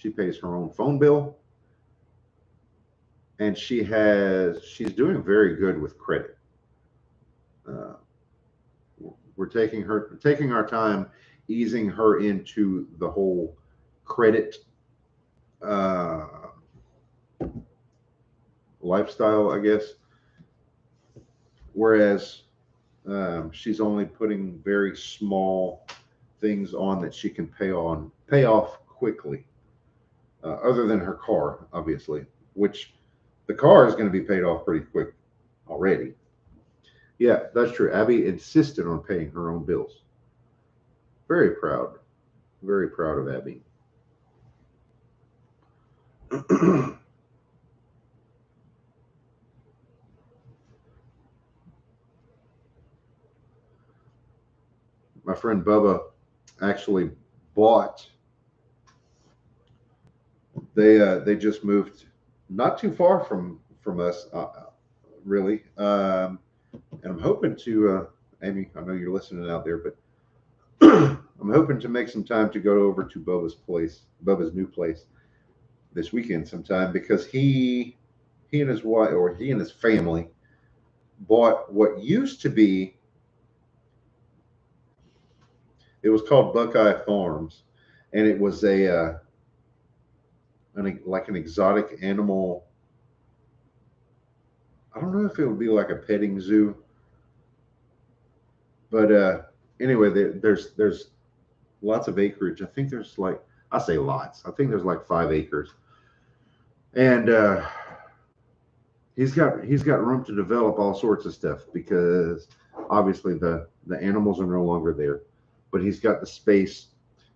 Speaker 1: pays her own phone bill. And she's doing very good with credit. We're taking our time, easing her into the whole credit lifestyle, I guess. Whereas she's only putting very small things on that she can pay off quickly. Other than her car, obviously, which the car is going to be paid off pretty quick already. Yeah, that's true. Abby insisted on paying her own bills. Very proud of Abby. My friend Bubba actually bought. They just moved not too far from us, really. And I'm hoping to, Amy, I know you're listening out there, but I'm hoping to make some time to go over to Bubba's new place this weekend sometime, because he and his wife, or he and his family, bought what used to be, it was called Buckeye Farms, and it was like an exotic animal. I don't know if it would be like a petting zoo, but anyway, there's lots of acreage. I think there's like, I say lots. I think there's like 5 acres, and he's got room to develop all sorts of stuff because obviously the animals are no longer there, but he's got the space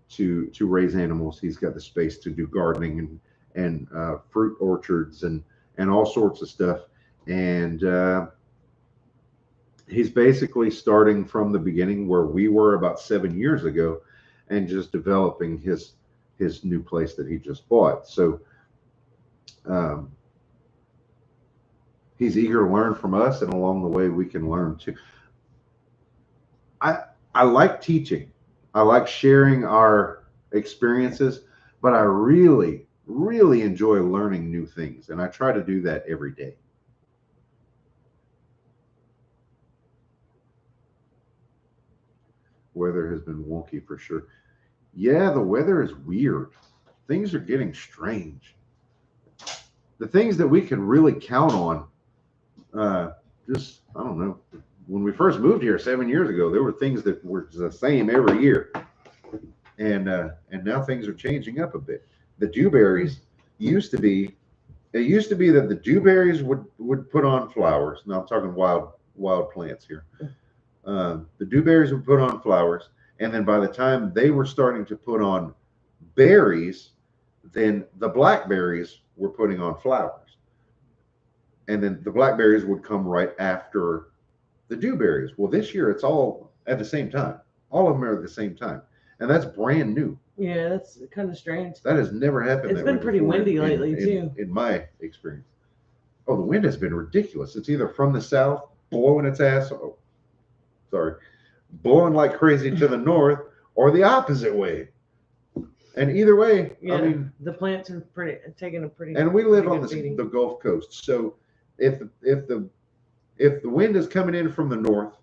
Speaker 1: to raise animals. He's got the space to do gardening and fruit orchards and all sorts of stuff. And he's basically starting from the beginning where we were about 7 years ago, and just developing his new place that he just bought. So he's eager to learn from us, and along the way we can learn too. I like teaching. I like sharing our experiences, but I really, really enjoy learning new things, and I try to do that every day. Weather has been wonky for sure. Yeah, the weather is weird. Things are getting strange. The things that we can really count on, just, I don't know. When we first moved here 7 years ago, there were things that were the same every year. And now things are changing up a bit. The dewberries used to be that the dewberries would put on flowers. Now I'm talking wild plants here. The dewberries would put on flowers, and then by the time they were starting to put on berries, then the blackberries were putting on flowers, and then the blackberries would come right after the dewberries. Well, this year it's all at the same time. All of them are at the same time, and that's brand new.
Speaker 2: Yeah, that's kind of strange.
Speaker 1: That has never happened.
Speaker 2: It's been pretty windy lately too.
Speaker 1: In my experience. Oh, the wind has been ridiculous. It's either from the south blowing its ass. Oh, sorry, blowing like crazy to the north, or the opposite way. And either way,
Speaker 2: yeah, I mean, the plants are taking a pretty.
Speaker 1: And we live on the Gulf Coast, so if the wind is coming in from the north,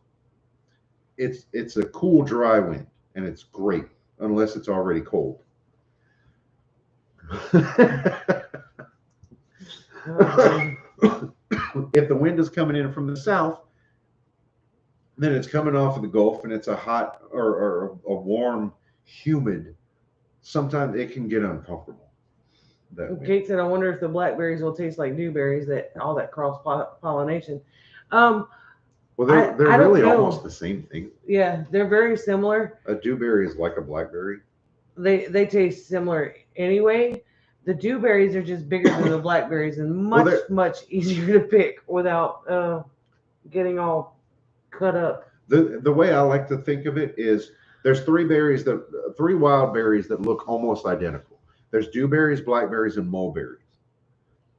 Speaker 1: it's a cool, dry wind, and it's great unless it's already cold. If the wind is coming in from the south, then it's coming off of the Gulf, and it's a hot or a warm, humid. Sometimes it can get uncomfortable.
Speaker 2: Kate said, "I wonder if the blackberries will taste like dewberries. That all that cross pollination." Well,
Speaker 1: they're really almost the same thing.
Speaker 2: Yeah, they're very similar.
Speaker 1: A dewberry is like a blackberry.
Speaker 2: They taste similar anyway. The dewberries are just bigger than the blackberries and much easier to pick without getting all cut up.
Speaker 1: The way I like to think of it is there's three wild berries that look almost identical. There's dewberries, blackberries, and mulberries.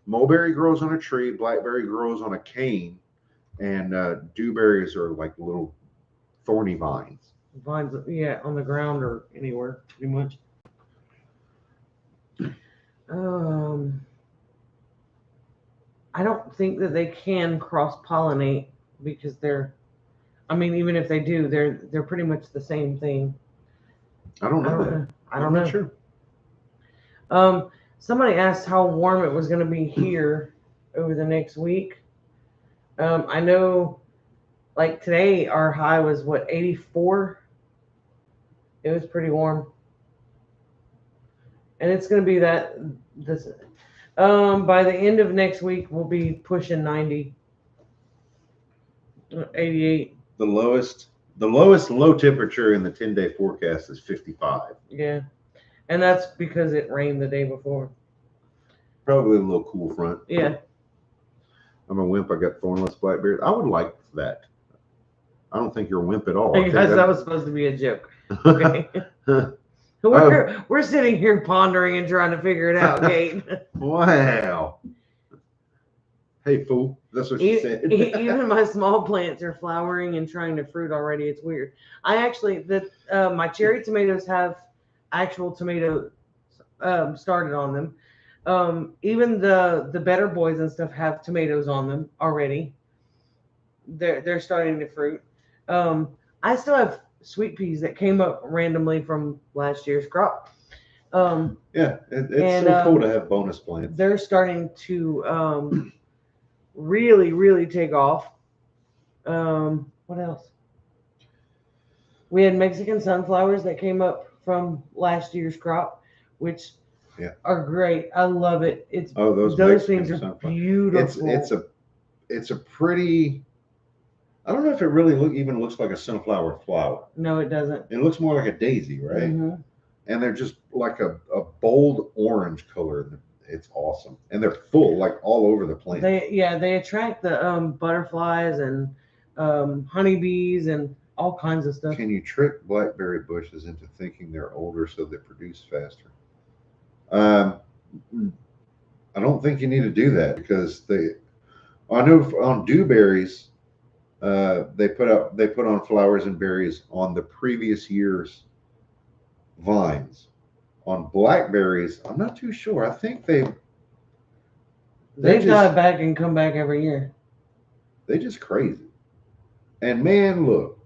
Speaker 1: Mulberry grows on a tree, blackberry grows on a cane, and dewberries are like little thorny vines.
Speaker 2: Vines, yeah, on the ground or anywhere, pretty much. I don't think that they can cross-pollinate because even if they do, they're pretty much the same thing.
Speaker 1: I don't know.
Speaker 2: I'm not sure. Somebody asked how warm it was going to be here over the next week. I know, like today, our high was 84. It was pretty warm, and it's going to be this. By the end of next week, we'll be pushing 90, 88.
Speaker 1: The lowest low temperature in the 10-day forecast is 55.
Speaker 2: Yeah, and that's because it rained the day before.
Speaker 1: Probably a little cool front.
Speaker 2: Yeah.
Speaker 1: I'm a wimp. I got thornless blackberries. I would like that. I don't think you're a wimp at all.
Speaker 2: That was supposed to be a joke. Okay. We're sitting here pondering and trying to figure it out, Kate.
Speaker 1: Wow. Hey, fool. That's what she said.
Speaker 2: Even my small plants are flowering and trying to fruit already. It's weird. My cherry tomatoes have actual tomatoes started on them. Even the better boys and stuff have tomatoes on them already. They're starting to fruit. I still have sweet peas that came up randomly from last year's crop.
Speaker 1: Yeah, it's
Speaker 2: And
Speaker 1: so cool to have bonus plants.
Speaker 2: they're starting to really, really take off. What else? We had Mexican sunflowers that came up from last year's crop, which are great. I love it. It's those
Speaker 1: Mexican
Speaker 2: things are
Speaker 1: sunflowers.
Speaker 2: beautiful.
Speaker 1: It's a pretty. I don't know if it really even looks like a sunflower flower.
Speaker 2: No, it doesn't.
Speaker 1: It looks more like a daisy, right?
Speaker 2: Mm-hmm.
Speaker 1: And they're just like a bold orange color. It's awesome, and they're full, like all over the plant.
Speaker 2: They attract the butterflies and honeybees and all kinds of stuff.
Speaker 1: Can you trick blackberry bushes into thinking they're older so they produce faster? I don't think you need to do that because I know on dewberries, they put on flowers and berries on the previous year's vines. On blackberries, I'm not too sure. I think they
Speaker 2: die back and come back every year.
Speaker 1: They're just crazy. And man, look,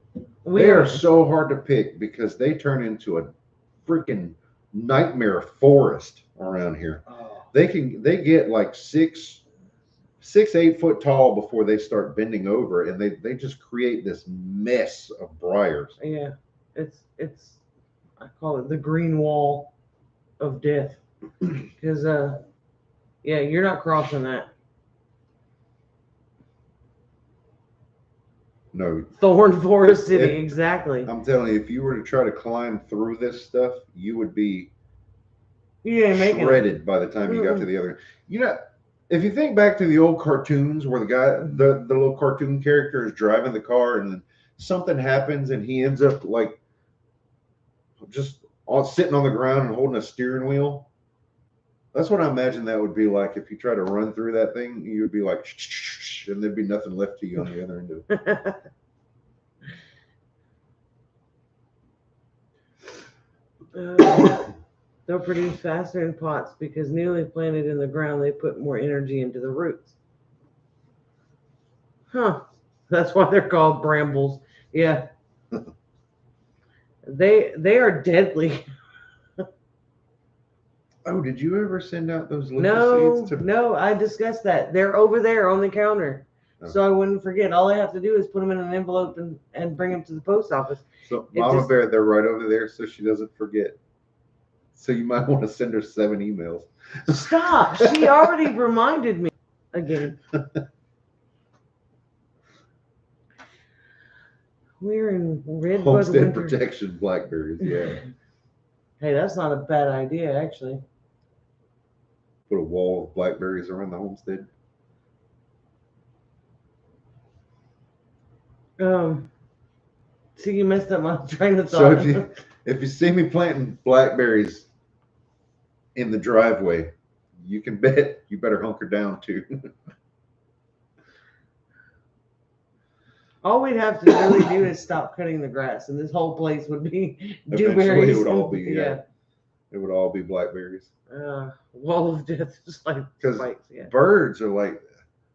Speaker 1: they are so hard to pick because they turn into a freaking nightmare forest around here. Oh. They get like 8 foot tall before they start bending over, and they just create this mess of briars.
Speaker 2: Yeah, it's I call it the green wall of death because you're not crossing that.
Speaker 1: No.
Speaker 2: Thorn Forest City, exactly.
Speaker 1: I'm telling you, if you were to try to climb through this stuff, you would be shredded by the time you got to the other. You know, if you think back to the old cartoons where the little cartoon character is driving the car and then something happens and he ends up like just sitting on the ground and holding a steering wheel. That's what I imagine that would be like if you try to run through that thing. You'd be like, shh, and there'd be nothing left to you on the other end of
Speaker 2: it. They'll produce faster in pots because newly planted in the ground, they put more energy into the roots. Huh. That's why they're called brambles. Yeah. They are deadly.
Speaker 1: Oh, did you ever send out those little seeds?
Speaker 2: No, I discussed that. They're over there on the counter. Oh. So I wouldn't forget. All I have to do is put them in an envelope and bring them to the post office.
Speaker 1: So Mama Bear, they're right over there so she doesn't forget. So you might want to send her 7 emails.
Speaker 2: Stop. She already reminded me again. We're in redbud
Speaker 1: Homestead protection blackberries, yeah.
Speaker 2: Hey, that's not a bad idea, actually.
Speaker 1: Put a wall of blackberries around the homestead.
Speaker 2: So you messed up my train of thought.
Speaker 1: So if you see me planting blackberries in the driveway, you can bet you better hunker down too.
Speaker 2: All we'd have to really do is stop cutting the grass, and this whole place would be dewberries.
Speaker 1: It would all be it would all be blackberries.
Speaker 2: Wall of death, just like spikes. Yeah.
Speaker 1: Birds are like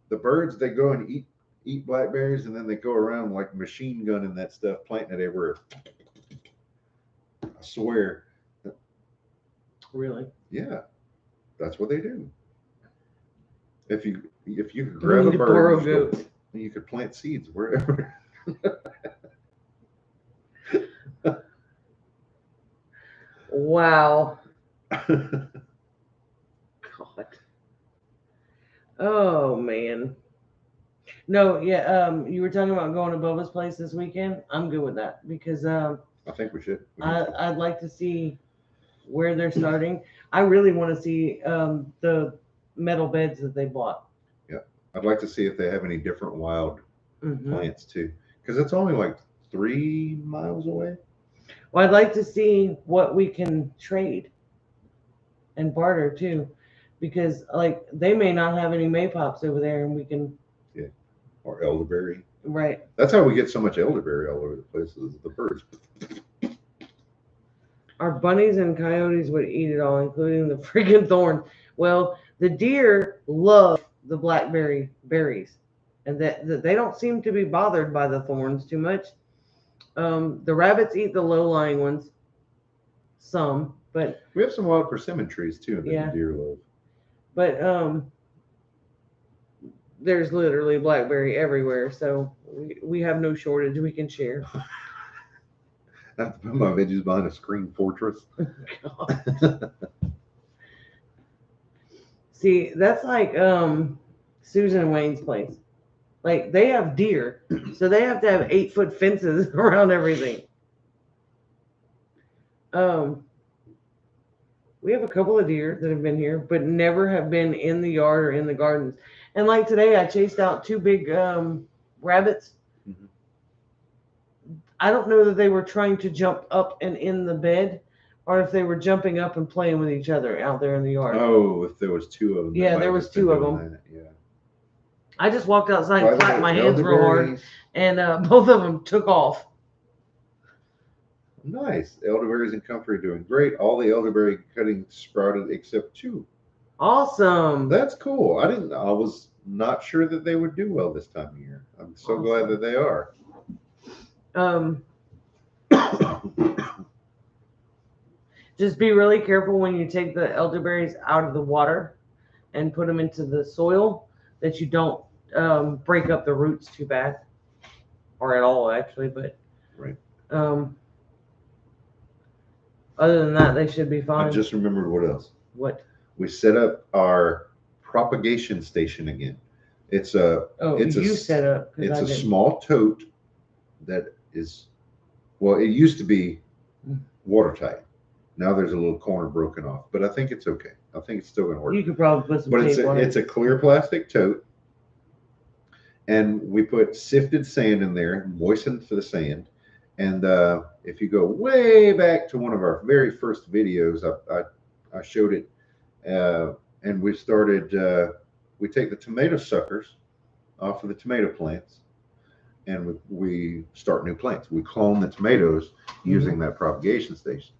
Speaker 1: the birds. They go and eat blackberries, and then they go around like machine gunning that stuff, planting it everywhere. I swear.
Speaker 2: Really?
Speaker 1: Yeah, that's what they do. If you could grab a bird, you could plant seeds wherever.
Speaker 2: Wow. God. Oh man. No, yeah. You were talking about going to Bubba's place this weekend. I'm good with that because
Speaker 1: I think we should.
Speaker 2: I'd like to see where they're starting. I really want to see the metal beds that they bought.
Speaker 1: Yeah, I'd like to see if they have any different wild plants too, because it's only like 3 miles away.
Speaker 2: Well, I'd like to see what we can trade and barter too, because like they may not have any maypops over there, and we can.
Speaker 1: Yeah, or elderberry.
Speaker 2: Right.
Speaker 1: That's how we get so much elderberry all over the place. Is the birds.
Speaker 2: Our bunnies and coyotes would eat it all, including the freaking thorn. Well, the deer love the blackberry berries, and that they don't seem to be bothered by the thorns too much. The rabbits eat the low-lying ones, some, But
Speaker 1: We have some wild persimmon trees too that
Speaker 2: Yeah.
Speaker 1: the deer love.
Speaker 2: but there's literally blackberry everywhere, so we have no shortage. We can share.
Speaker 1: I have to put my veggies behind a screen fortress.
Speaker 2: See, that's like Susan and Wayne's place. Like they have deer, so they have to have 8-foot fences around everything. We have a couple of deer that have been here, but never have been in the yard or in the gardens. And like today, I chased out 2 big rabbits.
Speaker 1: Mhm.
Speaker 2: I don't know that they were trying to jump up and in the bed, or if they were jumping up and playing with each other out there in the yard.
Speaker 1: Oh, if there was 2 of them.
Speaker 2: Yeah, there was 2 of them.
Speaker 1: Yeah.
Speaker 2: I just walked outside and
Speaker 1: By the
Speaker 2: clapped
Speaker 1: way,
Speaker 2: my hands real hard,
Speaker 1: elderberries.
Speaker 2: and both of them took off.
Speaker 1: Nice. Elderberries and comfrey are doing great. All the elderberry cuttings sprouted except 2.
Speaker 2: Awesome.
Speaker 1: That's cool. I was not sure that they would do well this time of year. I'm so glad that they are.
Speaker 2: Just be really careful when you take the elderberries out of the water and put them into the soil that you don't break up the roots too bad, or at all actually. But
Speaker 1: Right.
Speaker 2: Other than that, they should be fine.
Speaker 1: I just remembered what else.
Speaker 2: What?
Speaker 1: We set up our propagation station again. It's a
Speaker 2: set up.
Speaker 1: It's a small tote that is, well, it used to be watertight. Now there's a little corner broken off, but I think it's okay. I think it's still going to work.
Speaker 2: You could probably put some
Speaker 1: But
Speaker 2: tape on it.
Speaker 1: it's a clear plastic tote, and we put sifted sand in there, moistened for the sand. And if you go way back to one of our very first videos, I showed it, and we started. We take the tomato suckers off of the tomato plants, and we start new plants. We clone the tomatoes using that propagation station.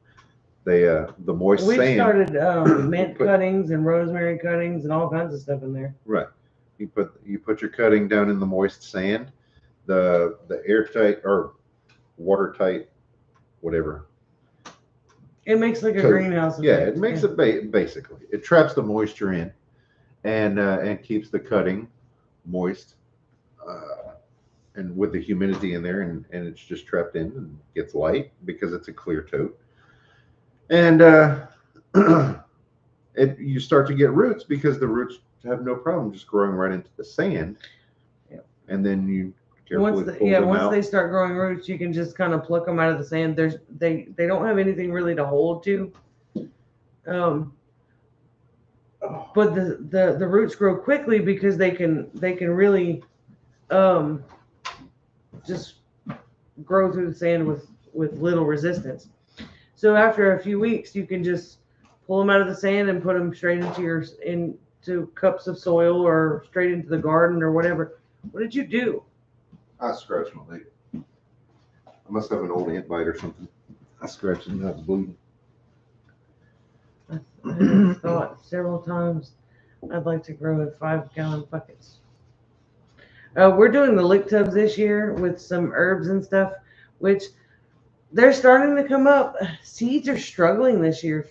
Speaker 1: The moist
Speaker 2: We
Speaker 1: sand.
Speaker 2: started mint cuttings and rosemary cuttings and all kinds of stuff in there.
Speaker 1: Right. You put your cutting down in the moist sand. The airtight or watertight, whatever.
Speaker 2: It makes like a greenhouse effect.
Speaker 1: Yeah, it makes it basically. It traps the moisture in, and keeps the cutting moist, and with the humidity in there, and it's just trapped in and gets light because it's a clear tote. And you start to get roots because the roots have no problem just growing right into the sand.
Speaker 2: Yeah.
Speaker 1: And then you carefully
Speaker 2: once they start growing roots, you can just kind of pluck them out of the sand. They don't have anything really to hold to. But the roots grow quickly because they can really just grow through the sand with little resistance. So after a few weeks, you can just pull them out of the sand and put them straight into cups of soil or straight into the garden or whatever. What did you do?
Speaker 1: I scratched my leg. I must have an old ant bite or something. I scratched it and I was bleeding.
Speaker 2: I thought several times I'd like to grow in 5-gallon buckets. We're doing the lick tubs this year with some herbs and stuff, which they're starting to come up. Seeds are struggling this year.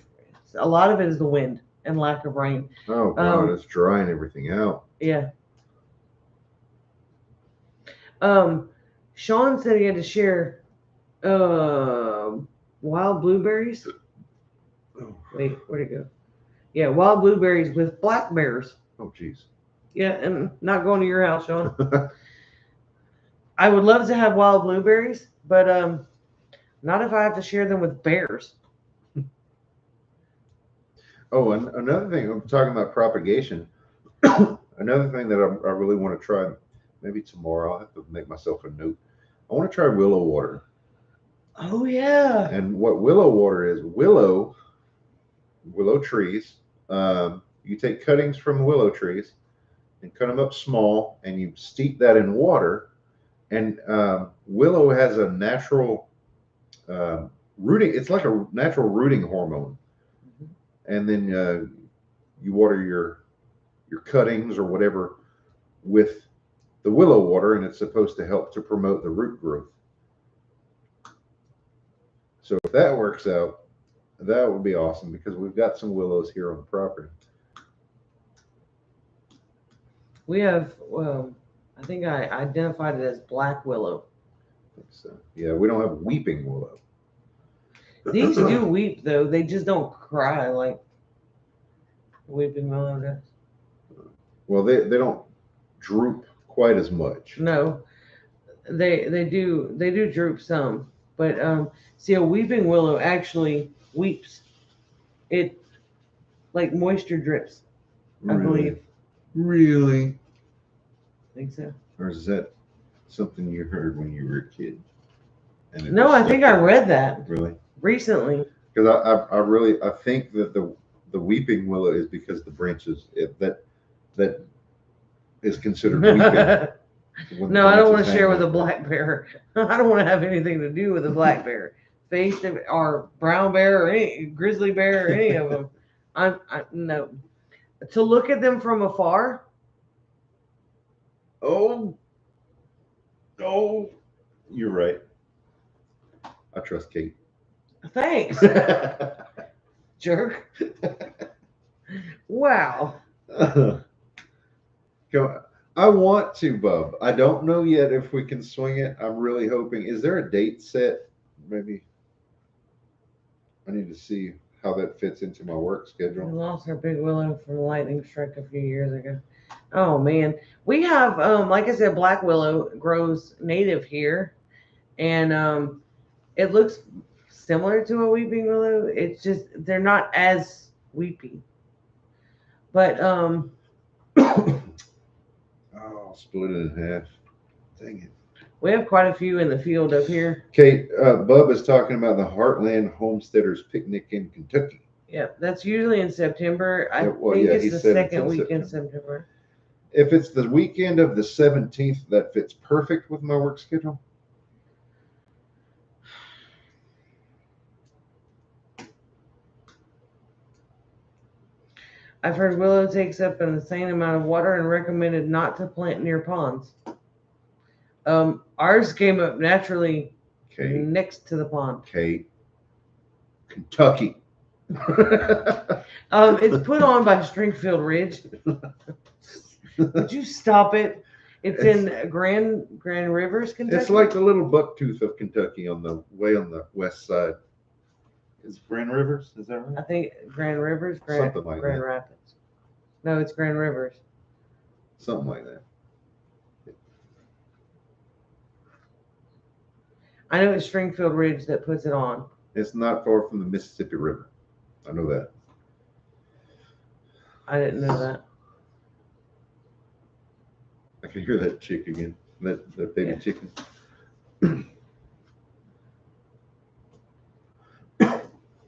Speaker 2: A lot of it is the wind and lack of rain.
Speaker 1: Oh God, it's drying everything out.
Speaker 2: Yeah. Sean said he had to share wild blueberries. Wait, where'd it go? Yeah, wild blueberries with black bears.
Speaker 1: Oh geez.
Speaker 2: Yeah, and not going to your house, Sean. I would love to have wild blueberries, but not if I have to share them with bears.
Speaker 1: Oh, and another thing, I'm talking about propagation. Another thing that I really want to try, maybe tomorrow, I'll have to make myself a note. I want to try willow water.
Speaker 2: Oh, yeah.
Speaker 1: And what willow water is, willow trees, you take cuttings from willow trees and cut them up small, and you steep that in water. And willow has a natural rooting. It's like a natural rooting hormone. And then you water your cuttings or whatever with the willow water, and it's supposed to help to promote the root growth. So if that works out, That would be awesome because we've got some willows here on the property.
Speaker 2: We have, well, I think I identified it as black willow.
Speaker 1: So, yeah, we don't have weeping willow.
Speaker 2: These do weep though. They just don't cry like weeping willow does.
Speaker 1: Well, they don't droop quite as much.
Speaker 2: No, they do droop some, but see, a weeping willow actually weeps. It like moisture drips, I believe.
Speaker 1: Really?
Speaker 2: I think so.
Speaker 1: Or is that something you heard when you were a kid? And it
Speaker 2: No,
Speaker 1: was
Speaker 2: I think I read that
Speaker 1: really
Speaker 2: recently.
Speaker 1: because I think that the weeping willow is because the branches that is considered weeping. when the
Speaker 2: No, I don't want
Speaker 1: branches
Speaker 2: to
Speaker 1: hang
Speaker 2: share with a
Speaker 1: like that.
Speaker 2: black bear. I don't want to have anything to do with a black bear, face or brown bear or any grizzly bear or any of them. I no. To look at them from afar,
Speaker 1: Oh, you're right. I trust Kate.
Speaker 2: thanks, jerk. Wow.
Speaker 1: Go. I want to, Bub. I don't know yet if we can swing it. I'm really hoping. Is there a date set? Maybe. I need to see how that fits into my work
Speaker 2: We
Speaker 1: schedule.
Speaker 2: lost our big willow from a lightning strike a few years ago. Oh man, we have like I said, black willow grows native here, and it looks similar to a weeping willow. It's just they're not as weepy, but
Speaker 1: Oh, split it in half. Dang it.
Speaker 2: we have quite a few in the field up here.
Speaker 1: Kate, Bub is talking about the Heartland Homesteaders Picnic in Kentucky.
Speaker 2: Yeah, that's usually in September. I
Speaker 1: Yeah, well,
Speaker 2: think
Speaker 1: yeah,
Speaker 2: it's
Speaker 1: he
Speaker 2: the
Speaker 1: said it's
Speaker 2: second
Speaker 1: in
Speaker 2: week in September.
Speaker 1: If it's the weekend of the 17th, that fits perfect with my work schedule.
Speaker 2: I've heard willow takes up an insane amount of water and recommended not to plant near ponds. Ours came up naturally
Speaker 1: Kate,
Speaker 2: next to the pond.
Speaker 1: Kate, Kentucky.
Speaker 2: It's put on by Stringfield Ridge. Would you stop it? It's in Grand Rivers, Kentucky.
Speaker 1: It's like the little bucktooth of Kentucky on the west side. Is Grand Rivers? Is that
Speaker 2: I
Speaker 1: right?
Speaker 2: think Grand Rivers,
Speaker 1: Something like
Speaker 2: Grand
Speaker 1: that.
Speaker 2: Rapids. No, it's Grand Rivers.
Speaker 1: Something like that.
Speaker 2: I know it's Stringfield Ridge that puts it on.
Speaker 1: It's not far from the Mississippi River. I know that.
Speaker 2: I didn't know that.
Speaker 1: I can hear that chick again. That baby
Speaker 2: Yeah.
Speaker 1: chicken.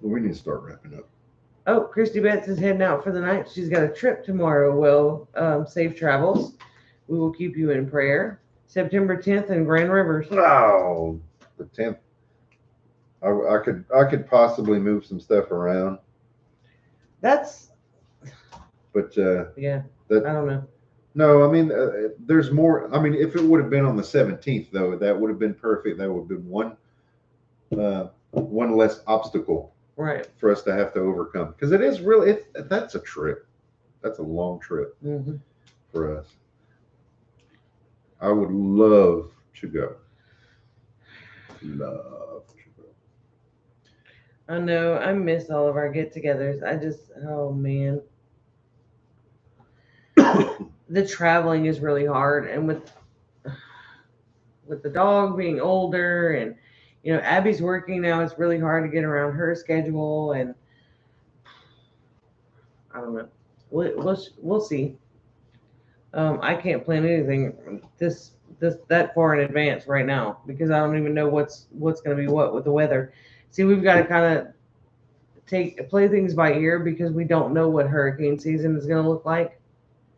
Speaker 1: We need to start wrapping up.
Speaker 2: Oh, Christy Betts is heading out for the night. She's got a trip tomorrow. Well, safe travels. We will keep you in prayer. September 10th in Grand Rivers.
Speaker 1: Oh, the 10th. I could possibly move some stuff around,
Speaker 2: That's
Speaker 1: but
Speaker 2: yeah.
Speaker 1: that
Speaker 2: I don't know.
Speaker 1: no, I mean there's more. I mean, if it would have been on the 17th though, that would have been perfect. That would have been one less obstacle
Speaker 2: Right.
Speaker 1: for us to have to overcome because it is really that's a trip. That's a long trip
Speaker 2: Mm-hmm.
Speaker 1: for us. I would love to go. Love to go.
Speaker 2: I know. I miss all of our get-togethers. Oh man, the traveling is really hard, and with the dog being older, and Abby's working now, it's really hard to get around her schedule, and I don't know. We'll see. I can't plan anything that far in advance right now because I don't even know what's going to be what with the weather. See, we've got to kind of play things by ear because we don't know what hurricane season is going to look like.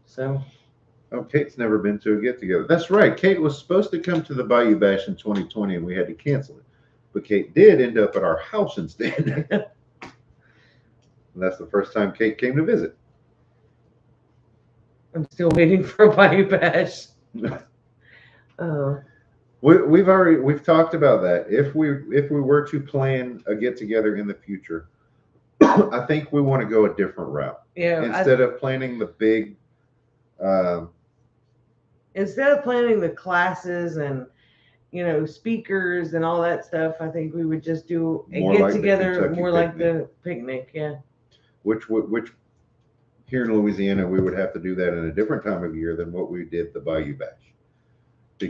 Speaker 2: So,
Speaker 1: Oh, Kate's never been to a get together. That's right. Kate was supposed to come to the Bayou Bash in 2020 and we had to cancel it. But Kate did end up at our house instead. And that's the first time Kate came to visit.
Speaker 2: I'm still waiting for a Bayou Bash.
Speaker 1: We've talked about that. If we were to plan a get together in the future, I think we want to go a different route.
Speaker 2: Yeah.
Speaker 1: Instead of planning the big,
Speaker 2: Instead of planning the classes and speakers and all that stuff, I think we would just do a
Speaker 1: More
Speaker 2: get
Speaker 1: like the
Speaker 2: together,
Speaker 1: Kentucky
Speaker 2: more like
Speaker 1: picnic.
Speaker 2: the picnic. Yeah.
Speaker 1: which here in Louisiana, we would have to do that in a different time of year than what we did the Bayou Bash.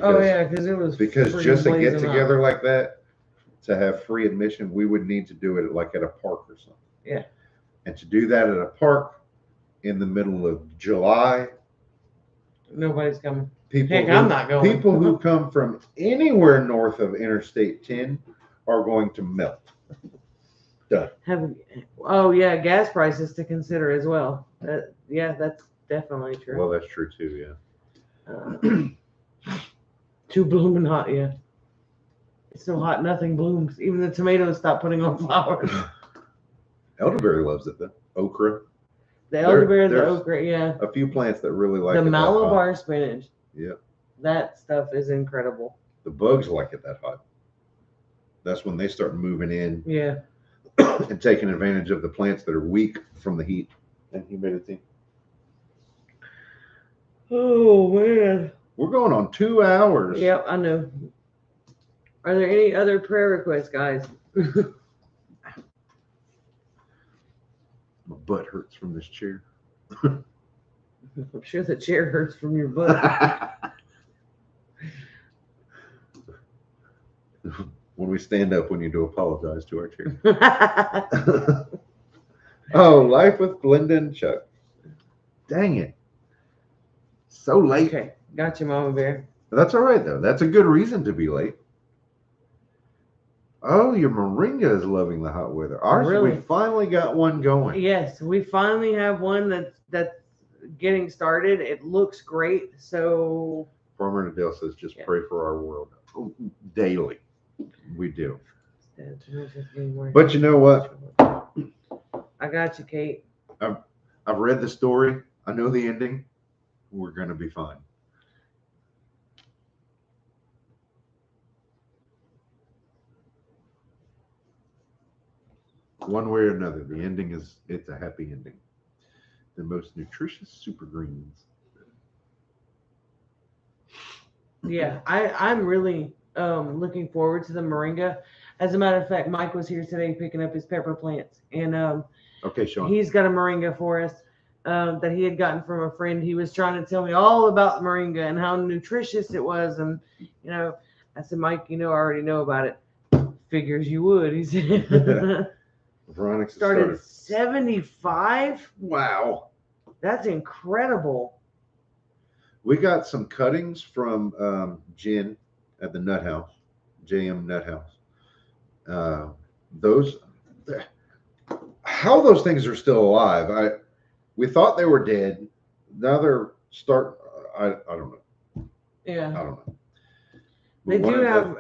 Speaker 2: Oh yeah, because it was
Speaker 1: Because
Speaker 2: freaking
Speaker 1: just to get
Speaker 2: blazing hot.
Speaker 1: together like that, to have free admission, we would need to do it like at a park or something.
Speaker 2: Yeah.
Speaker 1: And to do that at a park in the middle of July,
Speaker 2: Nobody's coming.
Speaker 1: people
Speaker 2: Heck,
Speaker 1: who,
Speaker 2: I'm not going.
Speaker 1: people who come from anywhere north of Interstate 10 are going to melt. Done.
Speaker 2: Oh yeah, gas prices to consider as well. Yeah, that's definitely true.
Speaker 1: Well, that's true too. Yeah.
Speaker 2: Too blooming hot. Yeah. It's so hot, nothing blooms. Even the tomatoes stop putting on flowers.
Speaker 1: Elderberry loves it though. Okra.
Speaker 2: The elderberry, the okra, yeah.
Speaker 1: A few plants that really like
Speaker 2: the
Speaker 1: it. The
Speaker 2: Malabar spinach.
Speaker 1: Yep.
Speaker 2: That stuff is incredible.
Speaker 1: The bugs like it that hot. That's when they start moving in.
Speaker 2: Yeah.
Speaker 1: And taking advantage of the plants that are weak from the heat and humidity.
Speaker 2: Oh man.
Speaker 1: We're going on 2 hours.
Speaker 2: Yep, I know. Are there any other prayer requests, guys?
Speaker 1: My butt hurts from this chair.
Speaker 2: I'm sure the chair hurts from your butt.
Speaker 1: When we stand up, we need to apologize to our chair. Oh, Life with Glenda and Chuck. Dang it. So late.
Speaker 2: Okay, got you, Mama Bear.
Speaker 1: That's all right, though. That's a good reason to be late. Oh, your Moringa is loving the hot weather. Ours,
Speaker 2: Really?
Speaker 1: we finally got one going.
Speaker 2: Yes, we finally have one that's getting started. It looks great. So
Speaker 1: Farmer Adele says, just pray for our world. Daily. We do. But you know what?
Speaker 2: I got you, Kate.
Speaker 1: I've read the story. I know the ending. We're going to be fine. One way or another, the ending it's a happy ending. The most nutritious super greens.
Speaker 2: Yeah, I'm really looking forward to the Moringa. As a matter of fact, Mike was here today picking up his pepper plants, and
Speaker 1: okay, Sean.
Speaker 2: He's got a Moringa for us that he had gotten from a friend. He was trying to tell me all about Moringa and how nutritious it was, and I said, Mike, I already know about it. Figures you would. He said.
Speaker 1: Veronica
Speaker 2: started 75.
Speaker 1: Wow,
Speaker 2: that's incredible.
Speaker 1: We got some cuttings from Jen at the Nut House, JM Nut House. How those things are still alive? We thought they were dead. Now they're I don't know.
Speaker 2: Yeah,
Speaker 1: I don't know.
Speaker 2: They do have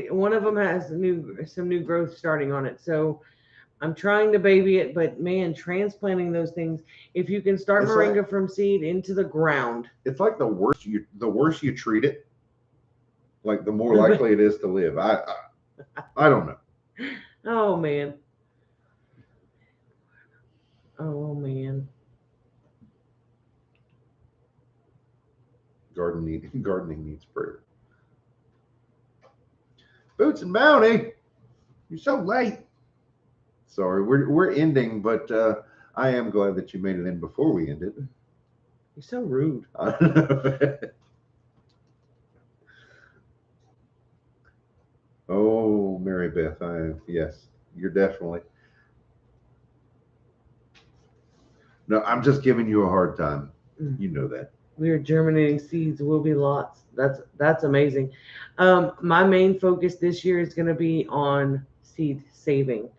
Speaker 2: one of them has some new growth starting on it. So I'm trying to baby it, but man, transplanting those things, if you can start Moringa from seed into the ground.
Speaker 1: It's like the worse you treat it, like the more likely it is to live. I don't know.
Speaker 2: Oh man. Oh man.
Speaker 1: Gardening needs prayer. Boots and Bounty, you're so late. Sorry, we're ending, but I am glad that you made it in before we ended.
Speaker 2: You're so rude.
Speaker 1: Oh, Mary Beth, yes, you're definitely. No, I'm just giving you a hard time. You know that.
Speaker 2: We are germinating seeds. Will be lots. That's amazing. My main focus this year is going to be on seed saving,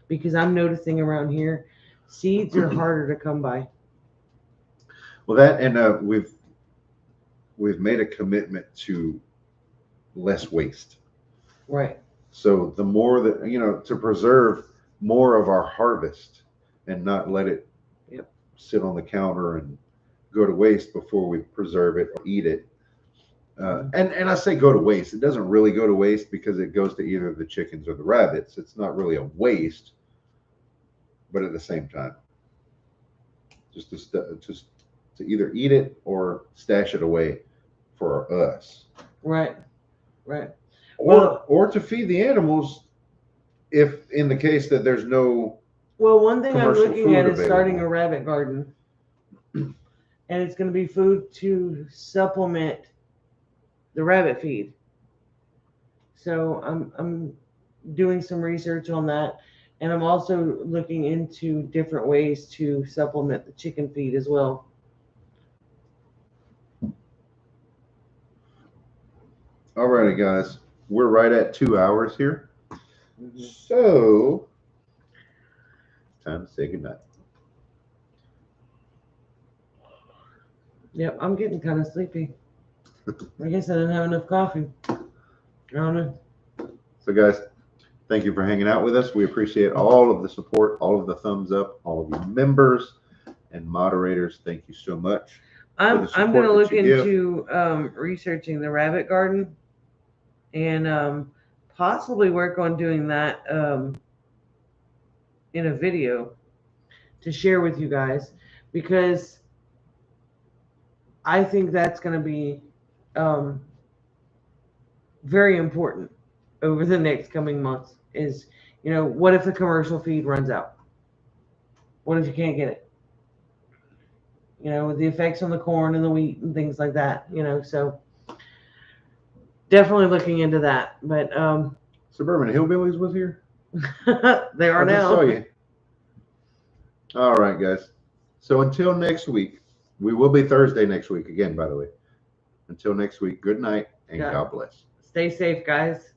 Speaker 2: because I'm noticing around here seeds are harder to come by.
Speaker 1: Well, that and we've made a commitment to less waste.
Speaker 2: Right.
Speaker 1: So the more that to preserve more of our harvest and not let it sit on the counter and go to waste before we preserve it or eat it. And I say go to waste. It doesn't really go to waste because it goes to either the chickens or the rabbits. It's not really a waste. but at the same time, just to either eat it or stash it away for us,
Speaker 2: Right. Right.
Speaker 1: or to feed the animals if in the case that there's no
Speaker 2: Well, one thing I'm
Speaker 1: commercial
Speaker 2: looking at
Speaker 1: food
Speaker 2: is starting
Speaker 1: available.
Speaker 2: a rabbit garden. And it's going to be food to supplement the rabbit feed. So I'm doing some research on that, and I'm also looking into different ways to supplement the chicken feed as well.
Speaker 1: Alrighty, guys, we're right at 2 hours here, so time to say goodnight.
Speaker 2: Yep, I'm getting kind of sleepy. I guess I didn't have enough coffee. I don't know.
Speaker 1: So, guys, thank you for hanging out with us. We appreciate all of the support, all of the thumbs up, all of you members and moderators. Thank you so much.
Speaker 2: I'm going to look into researching the rabbit garden and possibly work on doing that in a video to share with you guys, because I think that's going to be very important over the next coming months. Is, what if the commercial feed runs out? What if you can't get it? With the effects on the corn and the wheat and things like that, so definitely looking into that. But
Speaker 1: Suburban Hillbillies was here.
Speaker 2: They are
Speaker 1: I just
Speaker 2: now.
Speaker 1: saw you. All right, guys. So until next week, we will be Thursday next week again, by the way. Until next week, good night and God bless.
Speaker 2: Stay safe, guys.